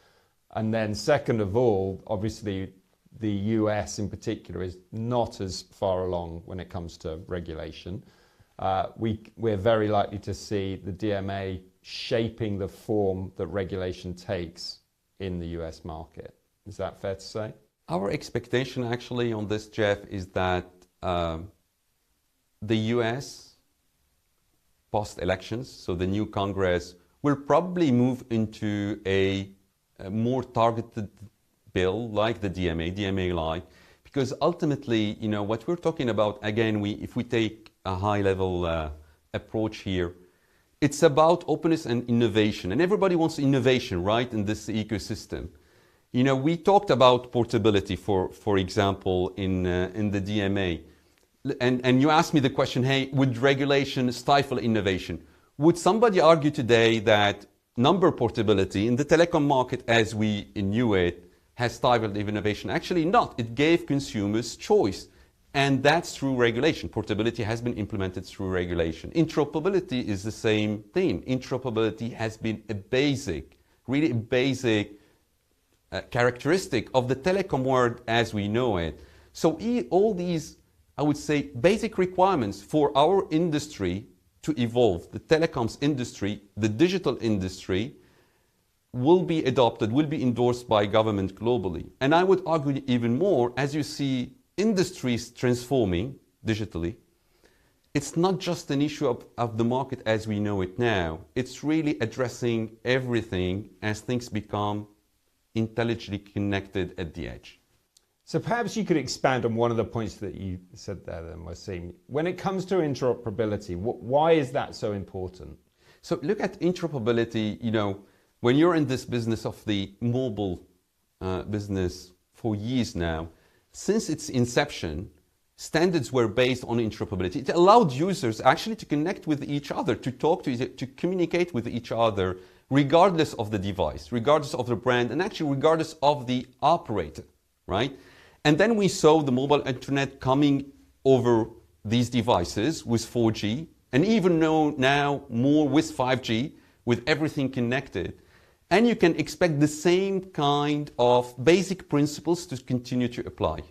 And then second of all, obviously the US in particular is not as far along when it comes to regulation. we're very likely to see the DMA shaping the form that regulation takes in the US market. Is that fair to say? Our expectation actually on this, Geoff, is that the US post-elections, so the new Congress, will probably move into a more targeted bill like the DMA-like, because ultimately, what we're talking about, again, if we take a high-level approach here, it's about openness and innovation, and everybody wants innovation, right, in this ecosystem. We talked about portability, for example, in the DMA. And you asked me the question, hey, would regulation stifle innovation? Would somebody argue today that number portability in the telecom market as we knew it has stifled innovation? Actually not. It gave consumers choice. And that's through regulation. Portability has been implemented through regulation. Interoperability is the same thing. Interoperability has been really a basic characteristic of the telecom world as we know it. So all these, I would say, basic requirements for our industry to evolve, the telecoms industry, the digital industry, will be adopted, will be endorsed by government globally. And I would argue even more, as you see industries transforming digitally, it's not just an issue of the market as we know it now. It's really addressing everything as things become intelligently connected at the edge. So perhaps you could expand on one of the points that you said there then, Wassim. When it comes to interoperability, why is that so important? So look at interoperability, when you're in this business of the mobile business for years now, since its inception, standards were based on interoperability. It allowed users actually to connect with each other, to talk to communicate with each other, regardless of the device, regardless of the brand, and actually regardless of the operator, right? And then we saw the mobile internet coming over these devices with 4G, and even now more with 5G, with everything connected. And you can expect the same kind of basic principles to continue to apply.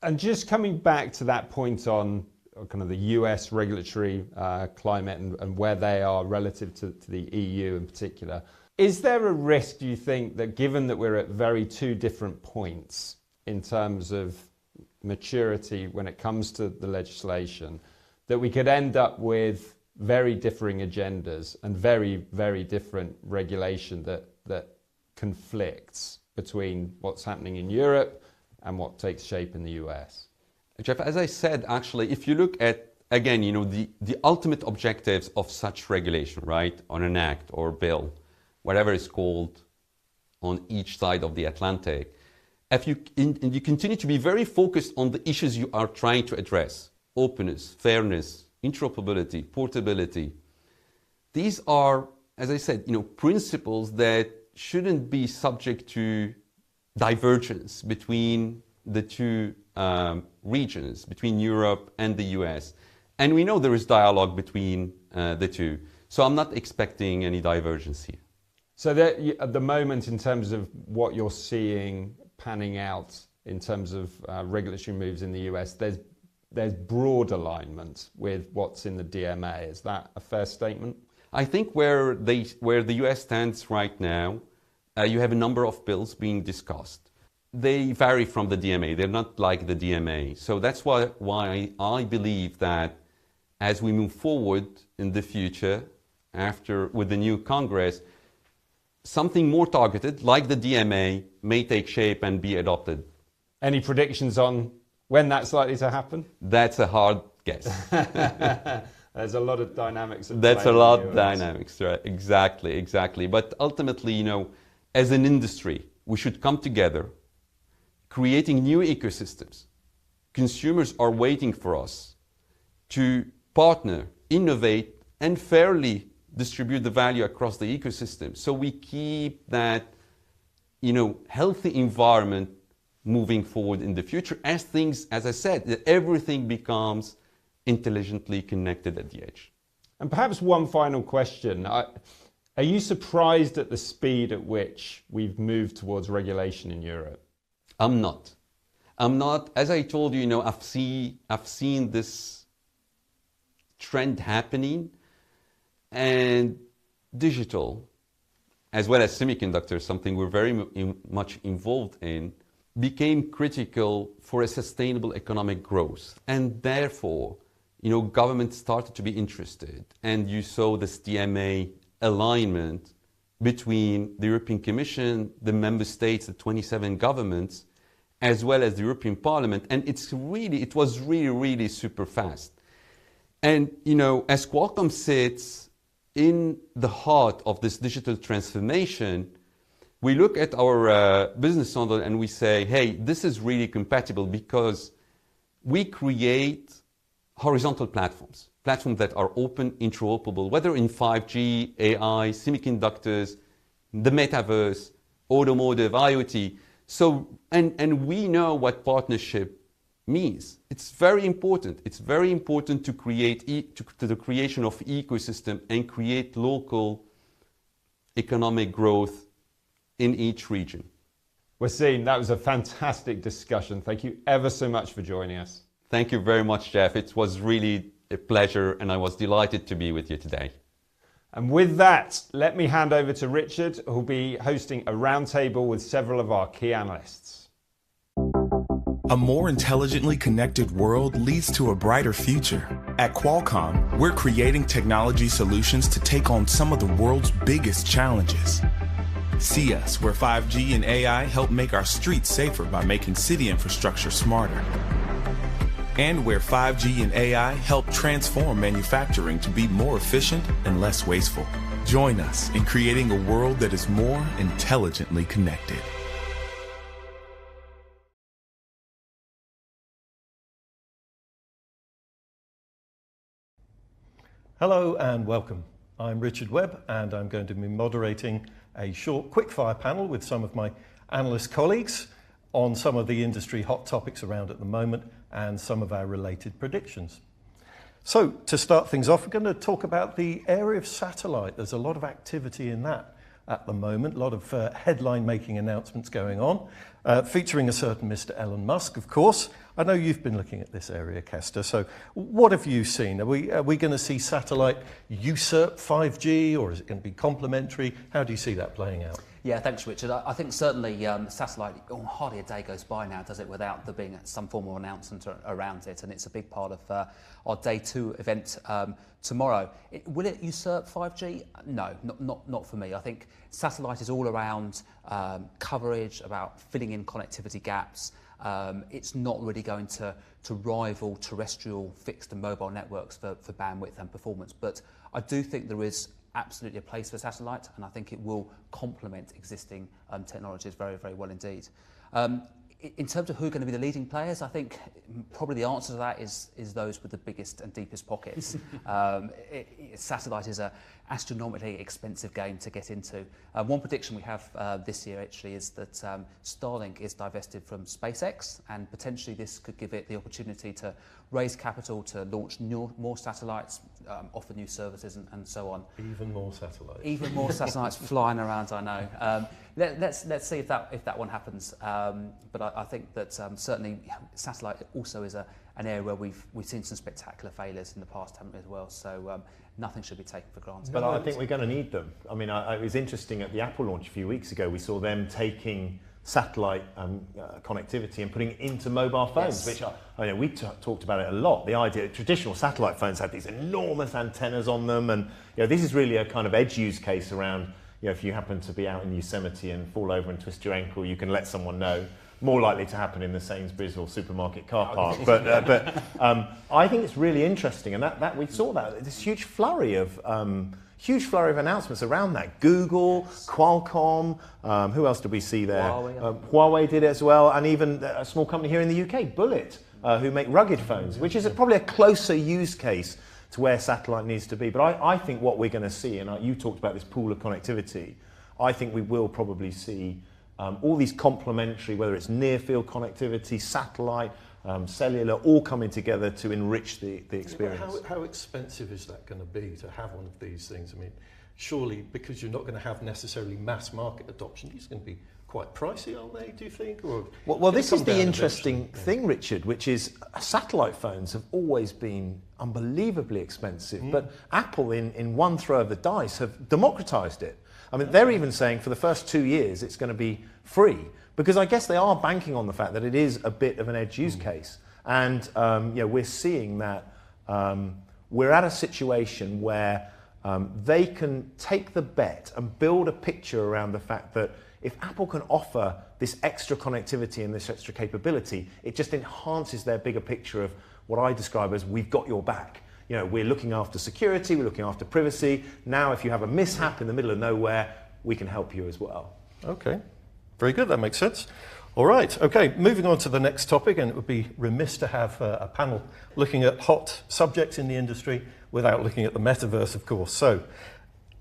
And just coming back to that point on kind of the US regulatory climate and where they are relative to the EU in particular, is there a risk, do you think, that given that we're at two different points in terms of maturity when it comes to the legislation, that we could end up with very differing agendas and very, very different regulation that conflicts between what's happening in Europe and what takes shape in the US? Geoff, as I said, actually, if you look at, again, the ultimate objectives of such regulation, right, on an act or bill, whatever it's called on each side of the Atlantic, if you continue to be very focused on the issues you are trying to address, openness, fairness, interoperability, portability, these are, as I said, principles that shouldn't be subject to divergence between the two regions, between Europe and the US. And we know there is dialogue between the two. So I'm not expecting any divergence here. So that at the moment, in terms of what you're seeing panning out in terms of regulatory moves in the US, there's broad alignment with what's in the DMA. Is that a fair statement? I think where the US stands right now, you have a number of bills being discussed. They vary from the DMA. They're not like the DMA. So that's why I believe that as we move forward in the future, with the new Congress, something more targeted, like the DMA, may take shape and be adopted. Any predictions on when that's likely to happen? That's a hard guess. There's a lot of dynamics. That's a lot of dynamics, right? Exactly. But ultimately, as an industry, we should come together, creating new ecosystems. Consumers are waiting for us to partner, innovate, and fairly distribute the value across the ecosystem. So we keep that, healthy environment moving forward in the future as things, as I said, that everything becomes intelligently connected at the edge. And perhaps one final question. Are you surprised at the speed at which we've moved towards regulation in Europe? I'm not. As I told you, I've seen this trend happening, and digital, as well as semiconductors, something we're very much involved in, became critical for a sustainable economic growth. And therefore, governments started to be interested, and you saw this DMA alignment between the European Commission, the member states, the 27 governments, as well as the European Parliament. And it was really super fast. And, as Qualcomm sits in the heart of this digital transformation, we look at our business model and we say, hey, this is really compatible because we create horizontal platforms that are open, interoperable, whether in 5G, AI, semiconductors, the metaverse, automotive, IoT. So, and we know what partnership means. It's very important. It's very important to create to the creation of ecosystem and create local economic growth in each region. Wassim, that was a fantastic discussion. Thank you ever so much for joining us. Thank you very much, Geoff. It was really a pleasure, and I was delighted to be with you today. And with that, let me hand over to Richard, who'll be hosting a roundtable with several of our key analysts. A more intelligently connected world leads to a brighter future. At Qualcomm, we're creating technology solutions to take on some of the world's biggest challenges. See us, where 5G and AI help make our streets safer by making city infrastructure smarter. And where 5G and AI help transform manufacturing to be more efficient and less wasteful. Join us in creating a world that is more intelligently connected. Hello and welcome. I'm Richard Webb, and I'm going to be moderating a short quickfire panel with some of my analyst colleagues on some of the industry hot topics around at the moment and some of our related predictions. So to start things off, we're going to talk about the area of satellite. There's a lot of activity in that at the moment, a lot of headline-making announcements going on, featuring a certain Mr. Elon Musk, of course. I know you've been looking at this area, Kester, so what have you seen? Are we going to see satellite usurp 5G, or is it going to be complementary? How do you see that playing out? Yeah, thanks, Richard. I think certainly satellite, hardly a day goes by now, does it, without there being some form of announcement around it, and it's a big part of our Day 2 event tomorrow. Will it usurp 5G? No, not for me. I think satellite is all around coverage, about filling in connectivity gaps. It's not really going to rival terrestrial fixed and mobile networks for bandwidth and performance, but I do think there is absolutely a place for satellite, and I think it will complement existing technologies very, very well indeed. In terms of who are going to be the leading players, I think probably the answer to that is those with the biggest and deepest pockets. Satellite is an astronomically expensive game to get into. One prediction we have this year actually is that Starlink is divested from SpaceX, and potentially this could give it the opportunity to raise capital to launch more satellites, offer new services and so on. Even more satellites. Even more satellites flying around, I know. Let's see if that one happens. But I think that certainly satellite also is an area where we've seen some spectacular failures in the past, haven't we, as well? So nothing should be taken for granted. But I think we're going to need them. I mean, it was interesting at the Apple launch a few weeks ago. We saw them taking satellite connectivity and putting it into mobile phones, yes. Which I know we talked about it a lot. The idea that traditional satellite phones had these enormous antennas on them, and this is really a kind of edge use case around. If you happen to be out in Yosemite and fall over and twist your ankle, you can let someone know. More likely to happen in the Sainsbury's or supermarket car park. But I think it's really interesting, and that we saw this huge flurry of announcements around that. Google, Qualcomm, who else did we see there? Huawei did it as well, and even a small company here in the UK, Bullet, who make rugged phones, which is probably a closer use case to where satellite needs to be. But I think what we're going to see, and you talked about this pool of connectivity, I think we will probably see all these complementary, whether it's near-field connectivity, satellite, cellular, all coming together to enrich the experience. How expensive is that going to be to have one of these things? I mean, surely because you're not going to have necessarily mass market adoption, it's going to be quite pricey, aren't they, do you think? Or well, this is the interesting thing, Richard, which is satellite phones have always been unbelievably expensive, but Apple, in one throw of the dice, have democratized it. I mean, they're even saying for the first 2 years it's going to be free, because I guess they are banking on the fact that it is a bit of an edge use case. And we're seeing that we're at a situation where they can take the bet and build a picture around the fact that if Apple can offer this extra connectivity and this extra capability, it just enhances their bigger picture of what I describe as we've got your back. You know, we're looking after security, we're looking after privacy. Now, if you have a mishap in the middle of nowhere, we can help you as well. Okay, very good, that makes sense. All right, okay, moving on to the next topic, and it would be remiss to have a panel looking at hot subjects in the industry without looking at the metaverse, of course. So,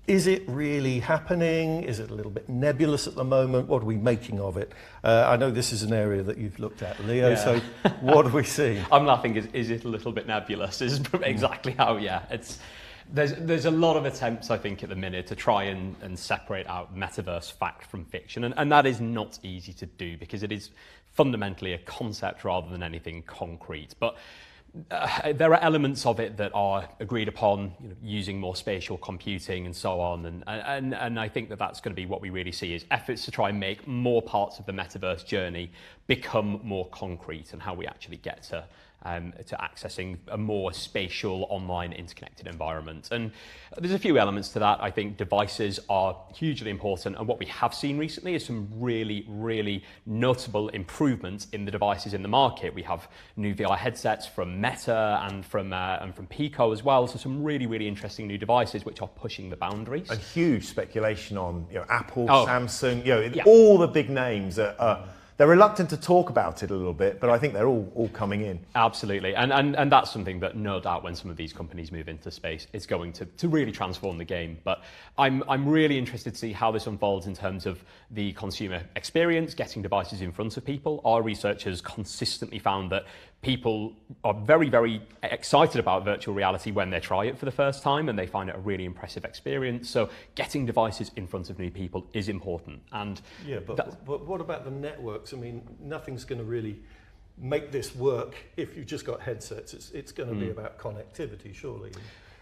is it really happening? Is it a little bit nebulous at the moment? What are we making of it? I know this is an area that you've looked at, Leo, so what are we seeing? I'm laughing, is it a little bit nebulous? Is exactly how, it's... There's a lot of attempts, I think, at the minute to try and separate out metaverse fact from fiction, and that is not easy to do because it is fundamentally a concept rather than anything concrete. But there are elements of it that are agreed upon, using more spatial computing and so on, and I think that's going to be what we really see is efforts to try and make more parts of the metaverse journey become more concrete and how we actually get to accessing a more spatial, online, interconnected environment. And there's a few elements to that. I think devices are hugely important, and what we have seen recently is some really, really notable improvements in the devices in the market. We have new VR headsets from Meta and from Pico as well, so some really, really interesting new devices which are pushing the boundaries. A huge speculation on Apple, Samsung, all the big names are they're reluctant to talk about it a little bit, but I think they're all coming in. Absolutely, and that's something that no doubt when some of these companies move into space, it's going to really transform the game. But I'm really interested to see how this unfolds in terms of the consumer experience, getting devices in front of people. Our research has consistently found that people are very, very excited about virtual reality when they try it for the first time and they find it a really impressive experience. So getting devices in front of new people is important. And but what about the networks? I mean, nothing's going to really make this work if you've just got headsets. It's going to be about connectivity, surely.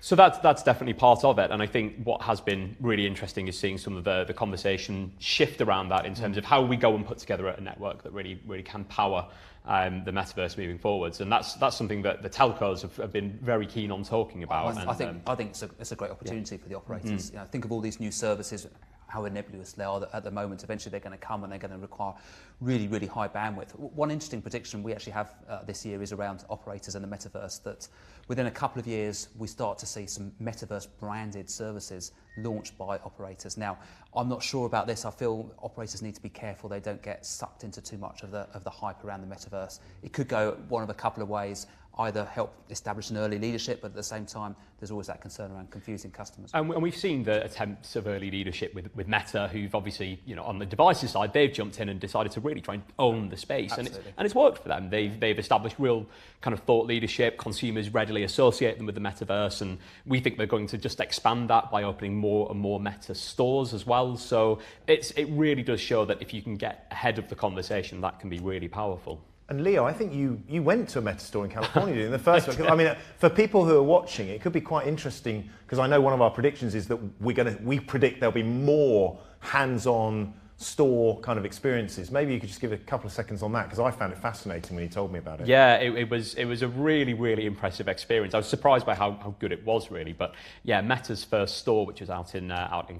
So that's definitely part of it, and I think what has been really interesting is seeing some of the conversation shift around that in terms of how we go and put together a network that really can power the metaverse moving forwards, and that's something that the telcos have been very keen on talking about. I think it's a great opportunity for the operators. Think of all these new services, how nebulous they are at the moment. Eventually they're going to come and they're going to require really, really high bandwidth. One interesting prediction we actually have this year is around operators and the metaverse, that within a couple of years we start to see some metaverse branded services launched by operators. Now, I'm not sure about this. I feel operators need to be careful they don't get sucked into too much of the hype around the metaverse. It could go one of a couple of ways. Either help establish an early leadership, but at the same time, there's always that concern around confusing customers. And we've seen the attempts of early leadership with Meta, who've obviously, on the devices side, they've jumped in and decided to really try and own the space. And it's worked for them. They've established real kind of thought leadership. Consumers readily associate them with the metaverse, and we think they're going to just expand that by opening more and more Meta stores as well. So it really does show that if you can get ahead of the conversation, that can be really powerful. And Leo, I think you went to a Meta store in California in the first one. I mean, for people who are watching, it could be quite interesting because I know one of our predictions is that we predict there'll be more hands-on store kind of experiences. Maybe you could just give a couple of seconds on that because I found it fascinating when you told me about it. Yeah, it was a really, really impressive experience. I was surprised by how good it was, really. But yeah, Meta's first store, which was out in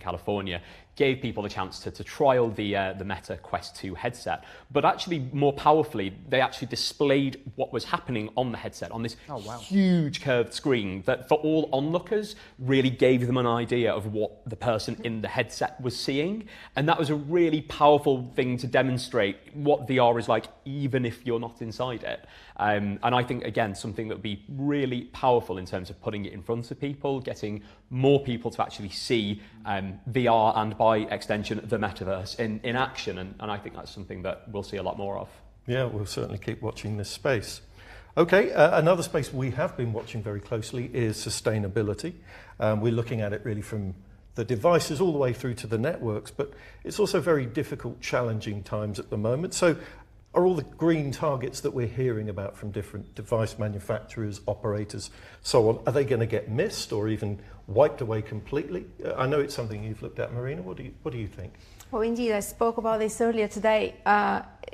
California, gave people the chance to trial the Meta Quest 2 headset. But actually, more powerfully, they actually displayed what was happening on the headset on this huge curved screen that, for all onlookers, really gave them an idea of what the person in the headset was seeing. And that was a really powerful thing to demonstrate what VR is like, even if you're not inside it. And I think, again, something that would be really powerful in terms of putting it in front of people, getting more people to actually see VR and, by extension, the metaverse in action. And I think that's something that we'll see a lot more of. Yeah, we'll certainly keep watching this space. Okay, another space we have been watching very closely is sustainability. We're looking at it really from the devices all the way through to the networks, but it's also very difficult, challenging times at the moment. So are all the green targets that we're hearing about from different device manufacturers, operators, so on, are they going to get missed or even wiped away completely? I know it's something you've looked at, Marina. What do you think? Well, indeed, I spoke about this earlier today.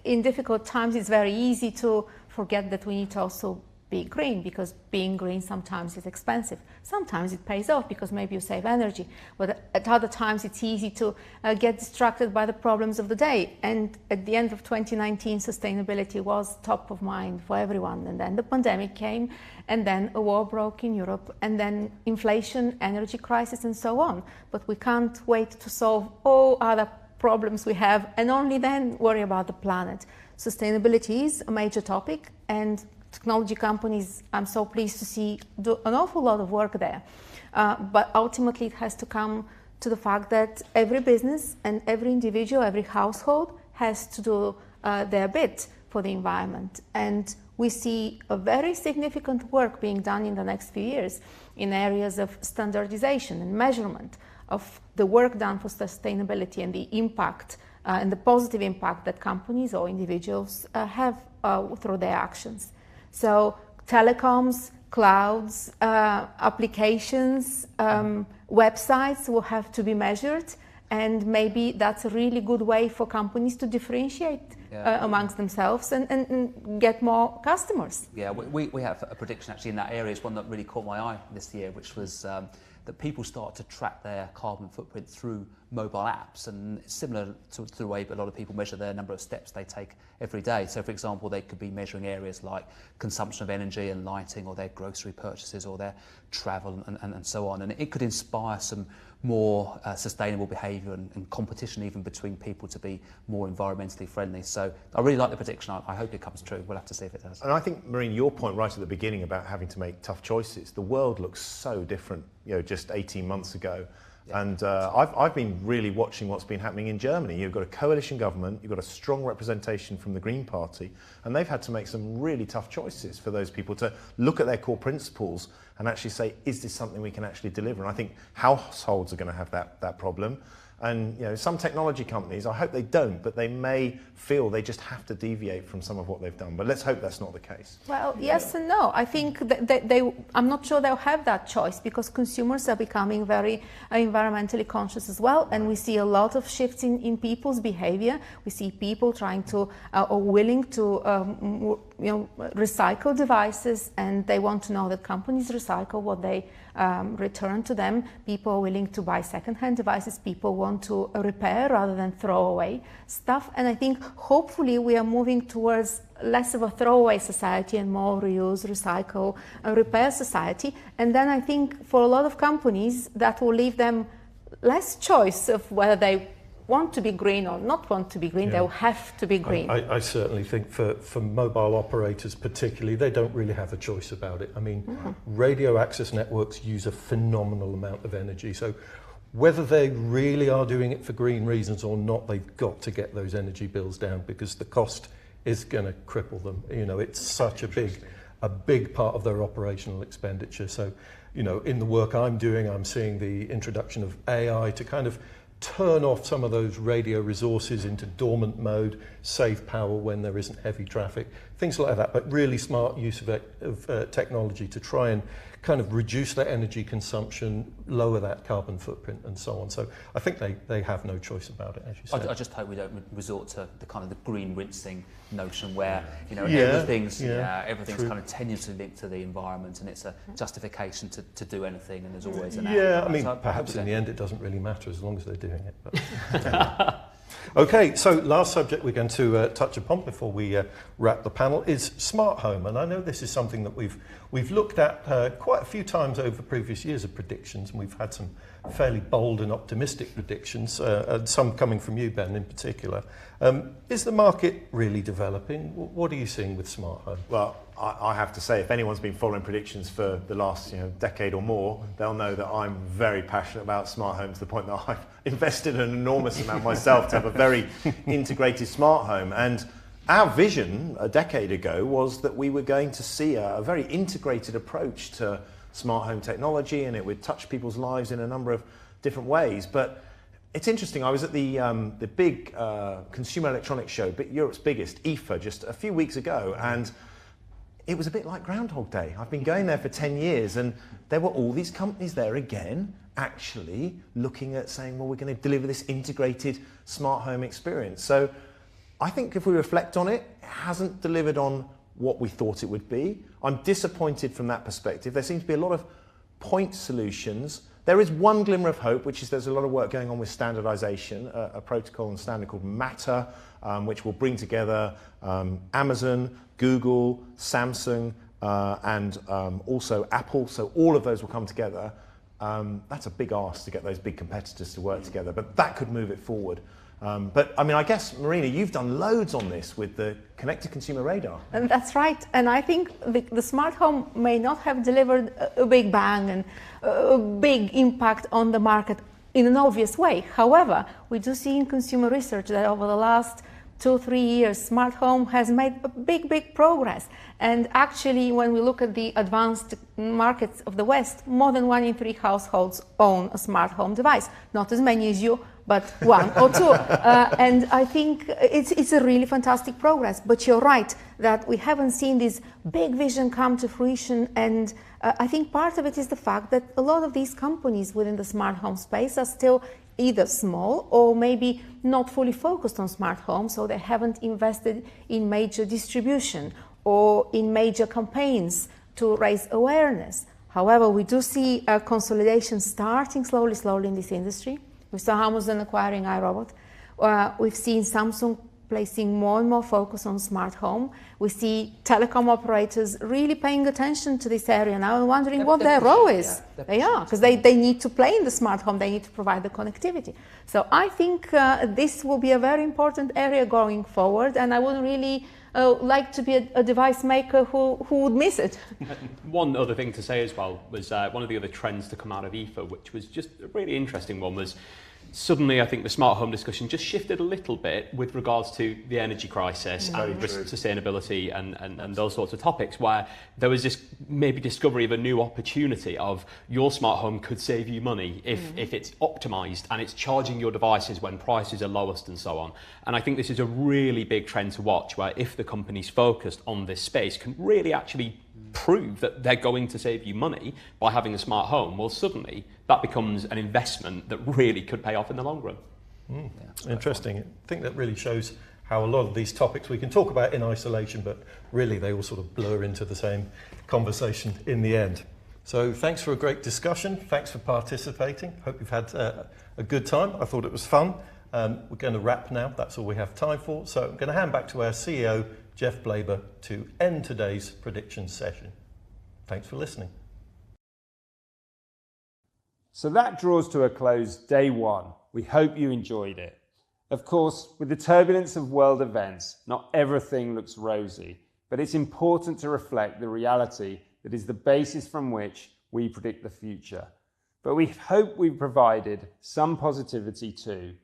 In difficult times, it's very easy to forget that we need to also be green, because being green sometimes is expensive. Sometimes it pays off because maybe you save energy, but at other times it's easy to get distracted by the problems of the day. And at the end of 2019, sustainability was top of mind for everyone. And then the pandemic came, and then a war broke in Europe, and then inflation, energy crisis, and so on. But we can't wait to solve all other problems we have and only then worry about the planet. Sustainability is a major topic, and technology companies, I'm so pleased to see, do an awful lot of work there. But ultimately it has to come to the fact that every business and every individual, every household has to do their bit for the environment. And we see a very significant work being done in the next few years in areas of standardization and measurement of the work done for sustainability and the impact and the positive impact that companies or individuals have through their actions. So telecoms, clouds, applications, websites will have to be measured, and maybe that's a really good way for companies to differentiate amongst themselves and get more customers. Yeah, we have a prediction actually in that area. It's one that really caught my eye this year, which was that people start to track their carbon footprint through mobile apps, and it's similar to the way a lot of people measure their number of steps they take every day. So for example, they could be measuring areas like consumption of energy and lighting, or their grocery purchases, or their travel and so on, and it could inspire some more sustainable behaviour and competition even between people to be more environmentally friendly. So I really like the prediction. I hope it comes true. We'll have to see if it does. And I think, Marina, your point right at the beginning about having to make tough choices, the world looks so different, just 18 months ago. Yeah. And I've been really watching what's been happening in Germany. You've got a coalition government, you've got a strong representation from the Green Party, and they've had to make some really tough choices for those people to look at their core principles and actually say, is this something we can actually deliver? And I think households are going to have that problem. And some technology companies, I hope they don't, but they may feel they just have to deviate from some of what they've done. But let's hope that's not the case. Well, yes and no. I think that I'm not sure they'll have that choice, because consumers are becoming very environmentally conscious as well. And we see a lot of shifts in people's behavior. We see people trying to or willing to recycle devices, and they want to know that companies recycle what they return to them. People are willing to buy second-hand devices. People want to repair rather than throw away stuff. And I think hopefully we are moving towards less of a throwaway society and more reuse, recycle, repair society. And then I think for a lot of companies that will leave them less choice of whether they want to be green or not want to be green. They'll have to be green. I certainly think for mobile operators particularly, they don't really have a choice about it. I mean, radio access networks use a phenomenal amount of energy. So whether they really are doing it for green reasons or not, they've got to get those energy bills down, because the cost is going to cripple them. It's such a big part of their operational expenditure. So, in the work I'm doing, I'm seeing the introduction of AI to kind of turn off some of those radio resources into dormant mode, save power when there isn't heavy traffic, things like that, but really smart use of technology to try and kind of reduce that energy consumption, lower that carbon footprint and so on. So I think they have no choice about it, as you said. I just hope we don't resort to the kind of the green rinsing notion where everything's kind of tenuously linked to the environment, and it's a justification to do anything, and there's always an I mean, perhaps in the end it doesn't really matter as long as they're doing it. But okay, so last subject we're going to touch upon before we wrap the panel is smart home, and I know this is something that we've looked at quite a few times over previous years of predictions, and we've had some fairly bold and optimistic predictions, and some coming from you, Ben, in particular. Is the market really developing? What are you seeing with smart home? Well, I have to say, if anyone's been following predictions for the last decade or more, they'll know that I'm very passionate about smart home, to the point that I've invested an enormous amount myself to have a very integrated smart home. And our vision a decade ago was that we were going to see a very integrated approach to smart home technology, and it would touch people's lives in a number of different ways. But it's interesting, I was at the big consumer electronics show, Europe's biggest, IFA, just a few weeks ago, and it was a bit like Groundhog Day. I've been going there for 10 years, and there were all these companies there again, actually looking at saying, well, we're going to deliver this integrated smart home experience. So I think if we reflect on it, it hasn't delivered on what we thought it would be. I'm disappointed from that perspective. There seems to be a lot of point solutions. There is one glimmer of hope, which is there's a lot of work going on with standardization, a protocol and standard called Matter, which will bring together Amazon, Google, Samsung, and also Apple. So all of those will come together. That's a big ask to get those big competitors to work together, but that could move it forward. But I mean, I guess, Marina, you've done loads on this with the connected consumer radar. And that's right. And I think the smart home may not have delivered a big bang and a big impact on the market in an obvious way. However, we do see in consumer research that over the last 2-3 years, smart home has made a big progress. And actually, when we look at the advanced markets of the West, more than 1 in 3 households own a smart home device. Not as many as you, but 1 or 2. And I think it's a really fantastic progress. But you're right that we haven't seen this big vision come to fruition. And I think part of it is the fact that a lot of these companies within the smart home space are still either small or maybe not fully focused on smart home, so they haven't invested in major distribution or in major campaigns to raise awareness. However, we do see a consolidation starting slowly in this industry. We saw Amazon acquiring iRobot. We've seen Samsung placing more and more focus on smart home. We see telecom operators really paying attention to this area now and wondering what their role is. Yeah, they are, because they need to play in the smart home, they need to provide the connectivity. So I think this will be a very important area going forward, and I wouldn't really like to be a device maker who would miss it. One other thing to say as well was one of the other trends to come out of IFA, which was just a really interesting one, was suddenly I think the smart home discussion just shifted a little bit with regards to the energy crisis and sustainability and those sorts of topics, where there was this maybe discovery of a new opportunity of your smart home could save you money if it's optimized and it's charging your devices when prices are lowest and so on. And I think this is a really big trend to watch, where if the companies focused on this space can really actually prove that they're going to save you money by having a smart home, well, suddenly that becomes an investment that really could pay off in the long run. Yeah, interesting. I think that really shows how a lot of these topics we can talk about in isolation, but really they all sort of blur into the same conversation in the end. So thanks for a great discussion. Thanks for participating. Hope you've had a good time. I thought it was fun. We're going to wrap now. That's all we have time for. So I'm going to hand back to our CEO, Geoff Blaber, to end today's prediction session. Thanks for listening. So that draws to a close day one. We hope you enjoyed it. Of course, with the turbulence of world events, not everything looks rosy, but it's important to reflect the reality that is the basis from which we predict the future. But we hope we've provided some positivity too.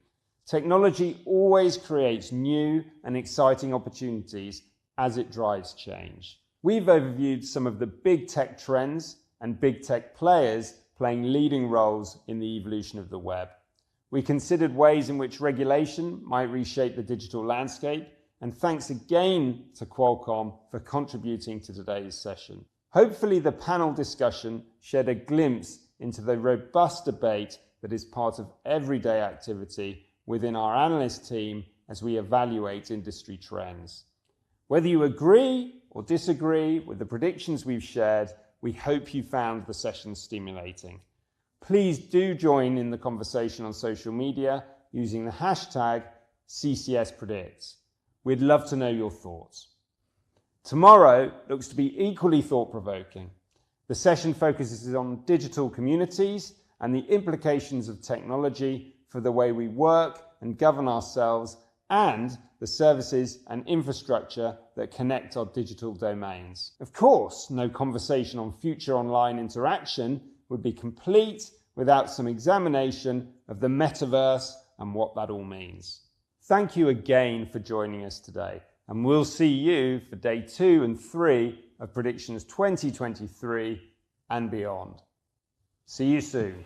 Technology always creates new and exciting opportunities as it drives change. We've overviewed some of the big tech trends and big tech players playing leading roles in the evolution of the web. We considered ways in which regulation might reshape the digital landscape, and thanks again to Qualcomm for contributing to today's session. Hopefully the panel discussion shed a glimpse into the robust debate that is part of everyday activity within our analyst team as we evaluate industry trends. Whether you agree or disagree with the predictions we've shared, we hope you found the session stimulating. Please do join in the conversation on social media using the hashtag CCSPredicts. We'd love to know your thoughts. Tomorrow looks to be equally thought-provoking. The session focuses on digital communities and the implications of technology for the way we work and govern ourselves and the services and infrastructure that connect our digital domains. Of course, no conversation on future online interaction would be complete without some examination of the metaverse and what that all means. Thank you again for joining us today, and we'll see you for day 2 and 3 of Predictions 2023 and beyond. See you soon.